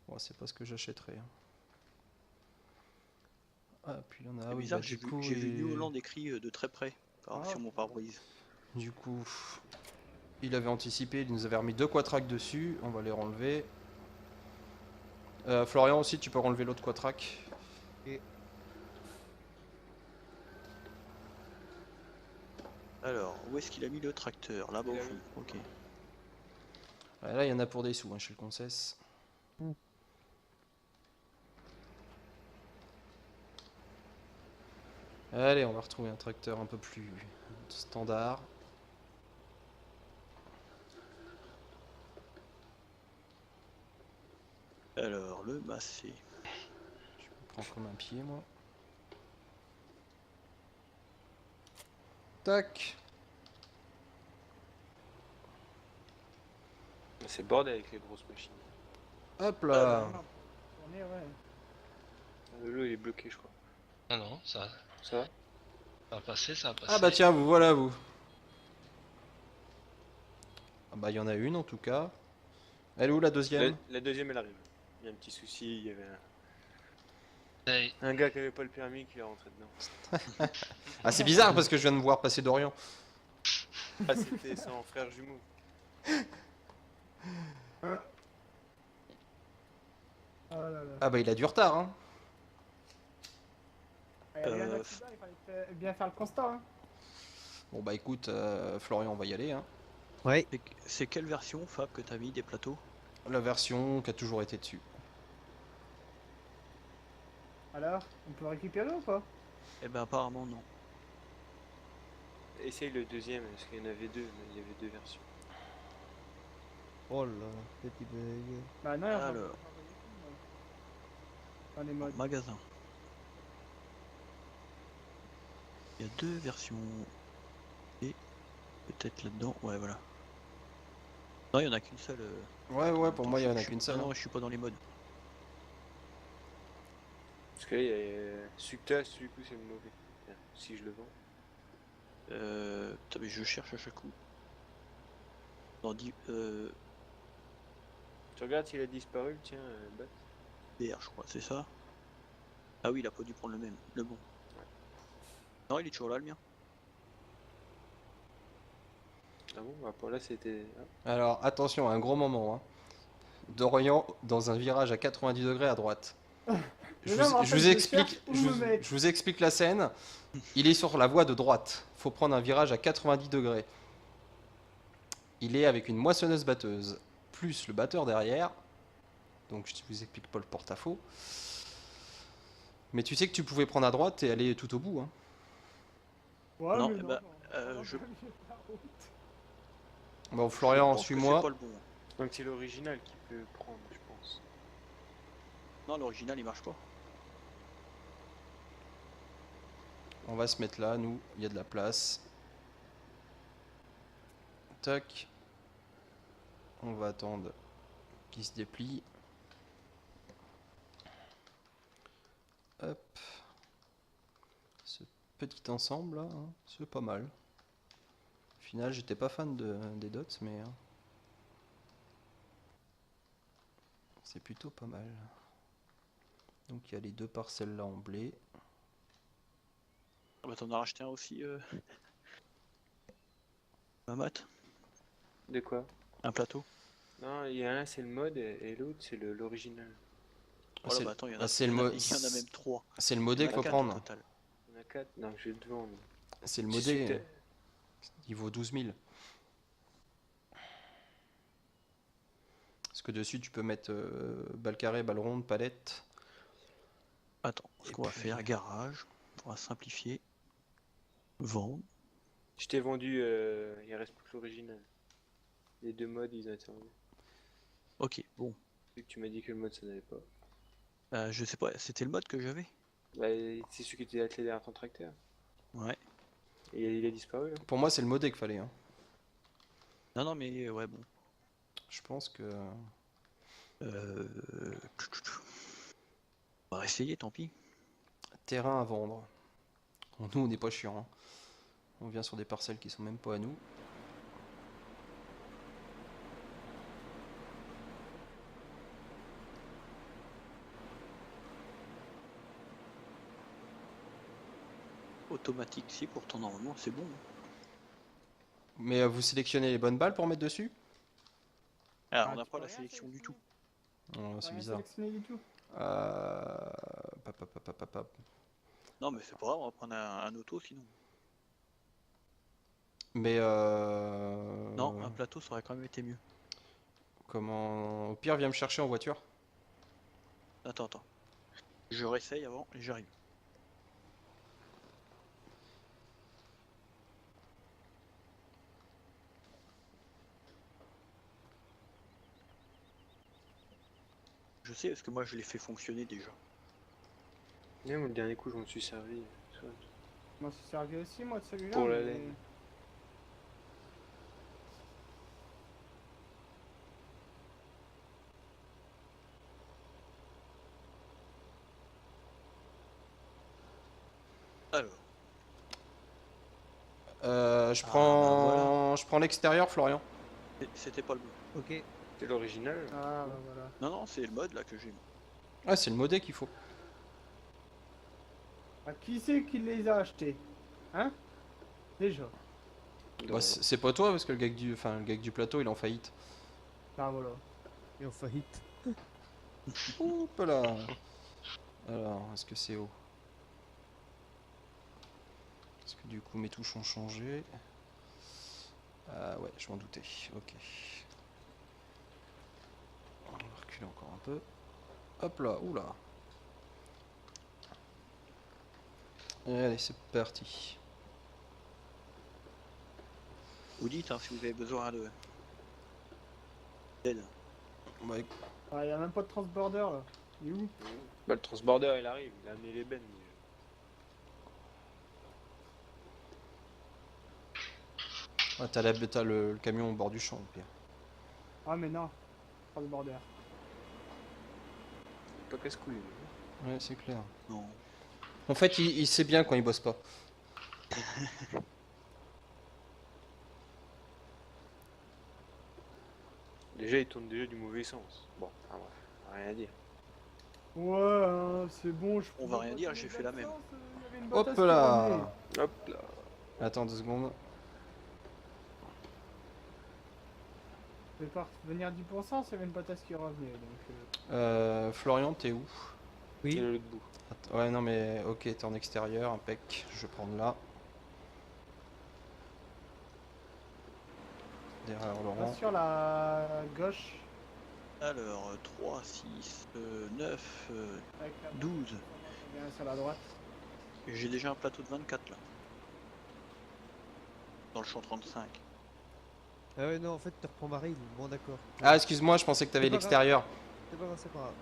Speaker 1: Bon, c'est pas ce que j'achèterais. Hein. Ah, puis il y en a.
Speaker 4: C'est
Speaker 1: Ah oui,
Speaker 4: bizarre,
Speaker 1: bah,
Speaker 4: j'ai
Speaker 1: du coup,
Speaker 4: vu
Speaker 1: il-
Speaker 4: New Holland écrit de très près
Speaker 2: Ah.
Speaker 4: sur mon pare-brise.
Speaker 1: Du coup, il avait anticipé, il nous avait remis 2 quatracs dessus. On va les renlever. Florian aussi, tu peux renlever l'autre quatrac.
Speaker 4: Alors, où est-ce qu'il a mis le tracteur? Là-bas au
Speaker 5: Il a
Speaker 4: fond.
Speaker 5: mis.
Speaker 4: Ok.
Speaker 1: Ouais, là, il y en a pour des sous hein, chez le concesse. Allez, on va retrouver un tracteur un peu plus standard.
Speaker 4: Alors, le massé.
Speaker 1: Je me prends comme un pied, moi. Tac.
Speaker 5: C'est bordé avec les grosses machines.
Speaker 1: Hop là.
Speaker 2: On est, ouais.
Speaker 5: Le lot il est bloqué, je crois.
Speaker 3: Non, non, ça
Speaker 5: Ça va?
Speaker 3: va passer, ça va passer.
Speaker 1: Ah bah tiens, vous voilà vous. Ah bah il y en a une en tout cas. Elle est où la deuxième?
Speaker 5: La deuxième, elle arrive. Il y a un petit souci, il y avait
Speaker 3: Hey,
Speaker 5: un gars qui avait pas le permis qui est rentré dedans.
Speaker 1: Ah c'est bizarre parce que je viens de me voir passer d'Orient.
Speaker 5: Ah, c'était son frère jumeau.
Speaker 2: Oh là là.
Speaker 1: Ah bah il a du retard hein.
Speaker 2: Il y a eu un accident, il fallait bien faire le constat. Hein.
Speaker 1: Bon bah écoute, Florian on va y aller hein.
Speaker 6: Ouais.
Speaker 4: C'est quelle version, Fab, que t'as mis des plateaux?
Speaker 1: La version qui a toujours été dessus.
Speaker 2: Alors, on peut le récupérer ou pas?
Speaker 4: Eh ben, apparemment, non.
Speaker 5: Essaye le deuxième, parce qu'il y en avait deux, mais il y avait deux versions.
Speaker 6: Oh là, petit bug.
Speaker 2: Bah non, il y a
Speaker 4: Alors.
Speaker 2: dans les modes.
Speaker 4: Magasin. Il y a deux versions. Et peut-être là-dedans. Ouais, voilà. Non, il y en a qu'une seule.
Speaker 1: Ouais pour moi il y en a
Speaker 4: Je suis-
Speaker 1: qu'une seule.
Speaker 4: Non,
Speaker 1: hein.
Speaker 4: non, je suis pas dans les modes.
Speaker 5: Parce que là, il y a Suctas, du coup, c'est le mauvais. Tiens, si je le vends.
Speaker 4: Putain, mais je cherche à chaque coup. Non,
Speaker 5: Tu regardes s'il a disparu, tiens, bat.
Speaker 4: BR, je crois, c'est ça. Ah oui, il a pas dû prendre le même, le bon. Non, il est toujours là, le mien.
Speaker 5: Ah bon, bah pour là, c'était. Ah.
Speaker 1: Alors attention, un gros moment hein. D'Orient dans un virage à 90 degrés à droite. Je
Speaker 2: Mais non, mais en
Speaker 1: je
Speaker 2: fait,
Speaker 1: vous
Speaker 2: je
Speaker 1: explique,
Speaker 2: cherche où me mettre.
Speaker 1: je vous explique la scène. Il est sur la voie de droite. Faut prendre un virage à 90 degrés. il est avec une moissonneuse batteuse, plus le batteur derrière. Donc je vous explique pas le porte-à-faux. Mais tu sais que tu pouvais prendre à droite et aller tout au bout. Hein.
Speaker 2: Ouais,
Speaker 4: Non,
Speaker 2: mais
Speaker 4: eh
Speaker 2: non,
Speaker 4: ben,
Speaker 2: non,
Speaker 4: je-
Speaker 2: j'ai la route.
Speaker 1: Bon,
Speaker 4: Je
Speaker 1: Florian,
Speaker 4: pense que
Speaker 1: suis-moi.
Speaker 4: c'est pas le bon.
Speaker 5: Donc c'est l'original qui peut prendre, je pense.
Speaker 4: Non, l'original il marche pas.
Speaker 1: On va se mettre là, nous, il y a de la place. Tac. On va attendre qu'il se déplie. Hop. Ce petit ensemble là, hein, c'est pas mal. Au final, j'étais pas fan des dots, mais c'est plutôt pas mal. Donc il y a les 2 parcelles là en blé.
Speaker 4: Ah bah t'en as racheté un aussi, Mamat,
Speaker 5: De quoi?
Speaker 4: un plateau.
Speaker 5: Non, il y a un c'est le mode et l'autre c'est l'original.
Speaker 4: Voilà,
Speaker 1: c'est
Speaker 4: bah attends, il y en
Speaker 1: bah,
Speaker 4: a,
Speaker 1: c'est
Speaker 4: il
Speaker 1: le
Speaker 4: y en a-
Speaker 1: mo-
Speaker 4: il y en a même 3.
Speaker 1: c'est le
Speaker 4: Il y
Speaker 1: modé
Speaker 4: en
Speaker 1: qu'il
Speaker 4: a
Speaker 1: faut
Speaker 4: 4
Speaker 1: prendre.
Speaker 4: au total.
Speaker 5: Il y en a 4, non, je vais le devant.
Speaker 1: C'est le
Speaker 5: Je suis
Speaker 1: modé.
Speaker 5: que
Speaker 1: Il vaut 12 000. Parce que dessus, tu peux mettre balle carrée, balle ronde, palette.
Speaker 4: Attends, ce
Speaker 1: Et
Speaker 4: qu'on va
Speaker 1: puis-
Speaker 4: faire, garage, on va simplifier, vendre.
Speaker 5: Je t'ai vendu, il reste plus que l'original. Les 2 modes ils ont été vendus.
Speaker 4: Ok, bon.
Speaker 5: Vu que tu m'as dit que le mode ça n'allait pas.
Speaker 4: Je sais pas, c'était le mode que j'avais.
Speaker 5: Bah, c'est celui qui était attelé derrière ton tracteur.
Speaker 4: Ouais.
Speaker 5: Et il a disparu. Hein.
Speaker 1: Pour moi, c'est le modé qu'il fallait. Hein.
Speaker 4: Non, non, mais ouais, bon.
Speaker 1: Je pense que...
Speaker 4: Euh... On va essayer, tant pis.
Speaker 1: Terrain à vendre. Bon, nous, on n'est pas chiant. Hein. On vient sur des parcelles qui sont même pas à nous.
Speaker 4: Automatique, si, pourtant, normalement, c'est bon.
Speaker 1: Mais vous sélectionnez les bonnes balles pour mettre dessus?
Speaker 4: Alors,
Speaker 2: Ah,
Speaker 4: on n'a
Speaker 2: tu
Speaker 4: pas
Speaker 2: peux
Speaker 4: la
Speaker 2: rien
Speaker 4: sélection du tout.
Speaker 2: sélectionner.
Speaker 1: Oh, c'est
Speaker 2: Rien
Speaker 1: bizarre.
Speaker 2: sélectionné du tout.
Speaker 1: Pap.
Speaker 4: Non, mais c'est pas grave, on va prendre un auto sinon.
Speaker 1: Mais
Speaker 4: Non, un plateau, ça aurait quand même été mieux.
Speaker 1: comment... Au pire, viens me chercher en voiture.
Speaker 4: Attends. Je réessaye avant et j'arrive. Je sais parce que moi je l'ai fait fonctionner déjà.
Speaker 5: Même le dernier coup je m'en suis servi. Soit.
Speaker 2: Je m'en suis servi aussi, moi, de celui-là.
Speaker 5: Pour la
Speaker 2: mais-
Speaker 5: laine.
Speaker 4: Alors,
Speaker 1: Je
Speaker 4: Ah,
Speaker 1: prends, je prends l'extérieur, Florian.
Speaker 4: c'était pas le bon.
Speaker 6: Ok.
Speaker 5: C'est l'original.
Speaker 2: Ah, bah voilà.
Speaker 4: Non, c'est le mode là que j'ai mis.
Speaker 1: Ah, c'est le modé qu'il faut.
Speaker 2: Ah, qui c'est qui les a achetés? Hein? Déjà.
Speaker 1: Bah, c'est pas toi parce que le gars du plateau, il est en faillite.
Speaker 2: Ah, voilà.
Speaker 6: Et en faillite.
Speaker 1: Hop là. Alors, est-ce que c'est haut? Parce que du coup mes touches ont changé. Ah ouais, je m'en doutais. Ok. On va reculer encore un peu. Hop là, oula. Allez, c'est parti.
Speaker 4: Vous dites hein, si vous avez besoin d'aide.
Speaker 1: Bah,
Speaker 2: Ah, y a même pas de transborder là. Il est où?
Speaker 5: Bah, le transborder il arrive, il a amené les bennes.
Speaker 1: ouais, t'as le camion au bord du champ au pire.
Speaker 2: Ah, mais non. Transborder.
Speaker 5: Pas casse-couille.
Speaker 1: Ouais, c'est clair.
Speaker 4: Non.
Speaker 1: En fait, il sait bien quand il bosse pas.
Speaker 5: Déjà il tourne déjà du mauvais sens. Bon, ah, bref, rien à dire.
Speaker 2: Ouais, hein, c'est bon, je
Speaker 4: On va
Speaker 2: pouvais
Speaker 4: rien
Speaker 2: pas
Speaker 4: dire,
Speaker 2: tourner
Speaker 4: j'ai
Speaker 2: dans
Speaker 4: fait la
Speaker 2: le
Speaker 4: même.
Speaker 2: sens, y avait une
Speaker 1: Hop
Speaker 2: batasse qui
Speaker 1: là.
Speaker 2: revenait.
Speaker 5: Hop là.
Speaker 1: Attends 2 secondes.
Speaker 2: Je vais pas revenir 10% s'il y avait une batasse qui revenait. Donc,
Speaker 1: Florian, t'es où?
Speaker 5: Quel est
Speaker 6: Oui.
Speaker 5: l'autre bout?
Speaker 1: Attends, ouais, non mais ok, t'es en extérieur, impec. Je vais prendre là. derrière
Speaker 2: Va
Speaker 1: Laurent.
Speaker 2: sur la gauche.
Speaker 4: Alors, 3, 6, 9,
Speaker 2: Avec la
Speaker 4: 12.
Speaker 2: bien sur la droite.
Speaker 4: J'ai déjà un plateau de 24 là. Dans le champ 35.
Speaker 6: Ah ouais, non, en fait, tu reprends Marie. Bon, d'accord.
Speaker 1: Ah, excuse-moi, je pensais que t'avais
Speaker 6: C'est pas grave.
Speaker 1: l'extérieur.
Speaker 6: C'est pas grave, c'est pas grave.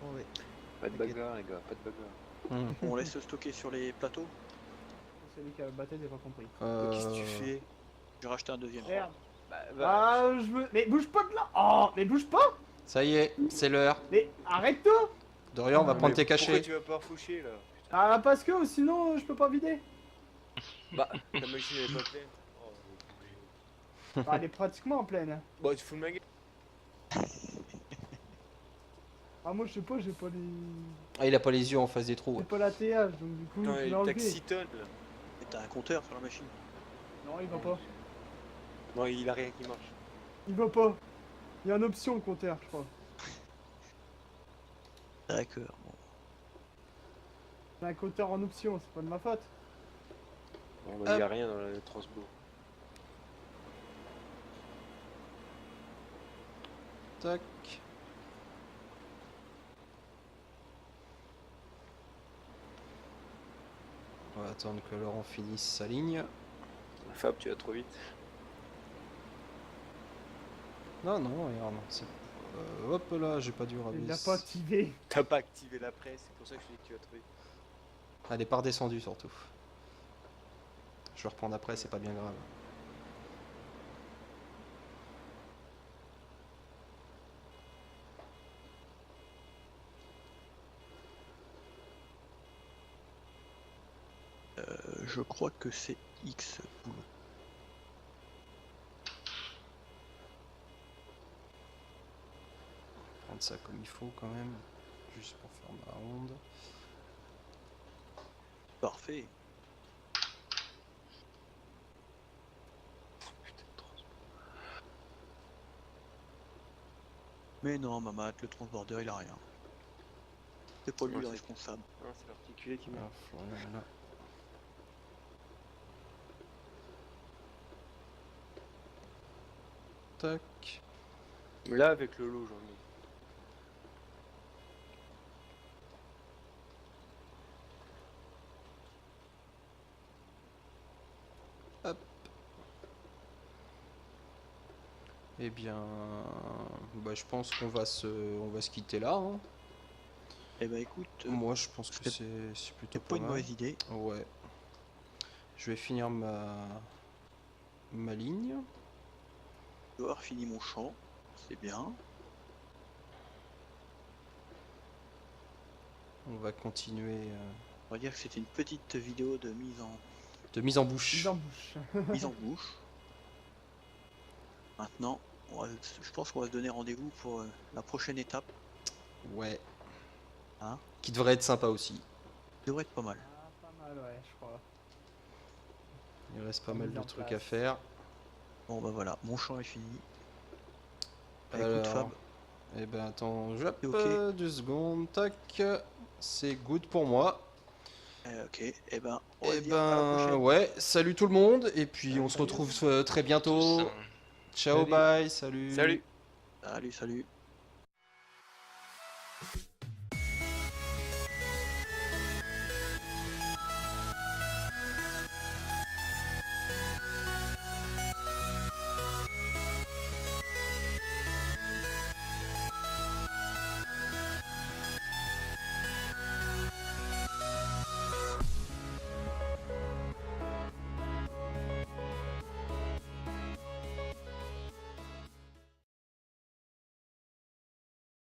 Speaker 6: Bon, ouais.
Speaker 5: Pas de
Speaker 6: T'inquiète.
Speaker 5: bagarre, les gars, pas de bagarre.
Speaker 1: Hmm.
Speaker 4: On laisse stocker sur les plateaux.
Speaker 2: Celui qui a battu, j'ai pas compris.
Speaker 4: Qu'est-ce que tu
Speaker 1: Euh,
Speaker 4: fais? J'ai racheté un deuxième.
Speaker 2: Merde.
Speaker 5: Bah, va.
Speaker 2: Ah, je veux. Mais bouge pas de là. Oh, mais bouge pas.
Speaker 1: Ça y est, c'est l'heure.
Speaker 2: Mais arrête tout.
Speaker 1: Dorian, on va
Speaker 5: Mais
Speaker 1: prendre tes
Speaker 5: pourquoi
Speaker 1: cachets.
Speaker 5: tu vas pas refoucher là?
Speaker 2: Ah, parce que sinon, je peux pas vider.
Speaker 5: Bah, ta machine elle est pas pleine. Oh,
Speaker 2: Ah, elle est pratiquement en pleine.
Speaker 5: bon, tu fous de ma gueule.
Speaker 2: Ah, moi, je sais pas, j'ai pas les.
Speaker 1: Ah, il a pas les yeux en face des trous.
Speaker 2: J'ai pas la TH, donc du coup,
Speaker 5: Non,
Speaker 2: je l'ai
Speaker 5: il
Speaker 2: enlevé.
Speaker 5: t'a que 6 tonnes là.
Speaker 4: Et t'as un compteur sur la machine.
Speaker 2: Non, il va pas.
Speaker 5: Non, il a rien qui marche.
Speaker 2: Il va pas. Il y a une option compteur, je crois.
Speaker 4: D'accord. Bon.
Speaker 2: C'est un compteur en option, c'est pas de ma faute.
Speaker 5: Bon, bah, il y a rien dans le transbo.
Speaker 1: Tac. On va attendre que Laurent finisse sa ligne.
Speaker 5: Fab, tu vas trop vite.
Speaker 1: Non, non, regarde. Hop là, j'ai pas dû
Speaker 2: Il
Speaker 1: rabaisser.
Speaker 2: l'a pas activé.
Speaker 5: T'as pas activé la presse, c'est pour ça que je dis que tu vas trop vite.
Speaker 1: Elle est pas redescendue surtout. Je vais reprendre après, c'est pas bien grave.
Speaker 4: Je crois que c'est X boulot.
Speaker 1: Prendre ça comme il faut quand même. Juste pour faire ma ronde.
Speaker 4: Parfait.
Speaker 5: Putain de transbo.
Speaker 4: Mais non, Mamat, le transborder il a rien. C'est pas lui
Speaker 5: Ouais,
Speaker 4: le
Speaker 5: c'est-
Speaker 4: responsable.
Speaker 5: Non, c'est l'articulé qui
Speaker 1: Voilà,
Speaker 5: marche.
Speaker 1: Florian est là. Tac.
Speaker 5: Là, avec le lot, j'en ai.
Speaker 1: Eh bien, bah, je pense on va se quitter là, hein.
Speaker 4: Eh ben écoute,
Speaker 1: Moi, je pense que
Speaker 4: c'est-
Speaker 1: c'est plutôt
Speaker 4: c'est
Speaker 1: pas
Speaker 4: pas une
Speaker 1: mal.
Speaker 4: mauvaise idée.
Speaker 1: Ouais. Je vais finir ma ligne.
Speaker 4: Je vais avoir fini mon champ. C'est bien.
Speaker 1: On va continuer
Speaker 4: On va dire que c'était une petite vidéo de
Speaker 1: de mise en bouche.
Speaker 2: Mise en bouche.
Speaker 4: mise en bouche. Maintenant, je pense qu'on va se donner rendez-vous pour la prochaine étape.
Speaker 1: Ouais.
Speaker 4: Hein?
Speaker 1: Qui devrait être sympa aussi.
Speaker 4: Ça devrait être pas mal.
Speaker 2: Ah, pas mal, ouais, je crois.
Speaker 1: Il reste pas
Speaker 2: Mise
Speaker 1: mal de
Speaker 2: en
Speaker 1: trucs
Speaker 2: place.
Speaker 1: à faire.
Speaker 4: Bon bah voilà, mon champ est fini. Bah, écoute
Speaker 1: Alors,
Speaker 4: Fab,
Speaker 1: eh ben attends, hop,
Speaker 4: C'est ok.
Speaker 1: 2 secondes, tac. C'est good pour moi.
Speaker 4: ok, et ben on va
Speaker 1: Eh
Speaker 4: se dire à la
Speaker 1: ben
Speaker 4: prochaine.
Speaker 1: ouais, salut tout le monde et puis on se
Speaker 2: Salut.
Speaker 1: retrouve très bientôt.
Speaker 3: Tous, hein.
Speaker 1: Ciao,
Speaker 6: Salut.
Speaker 1: bye, salut.
Speaker 5: Salut!
Speaker 4: Salut, salut.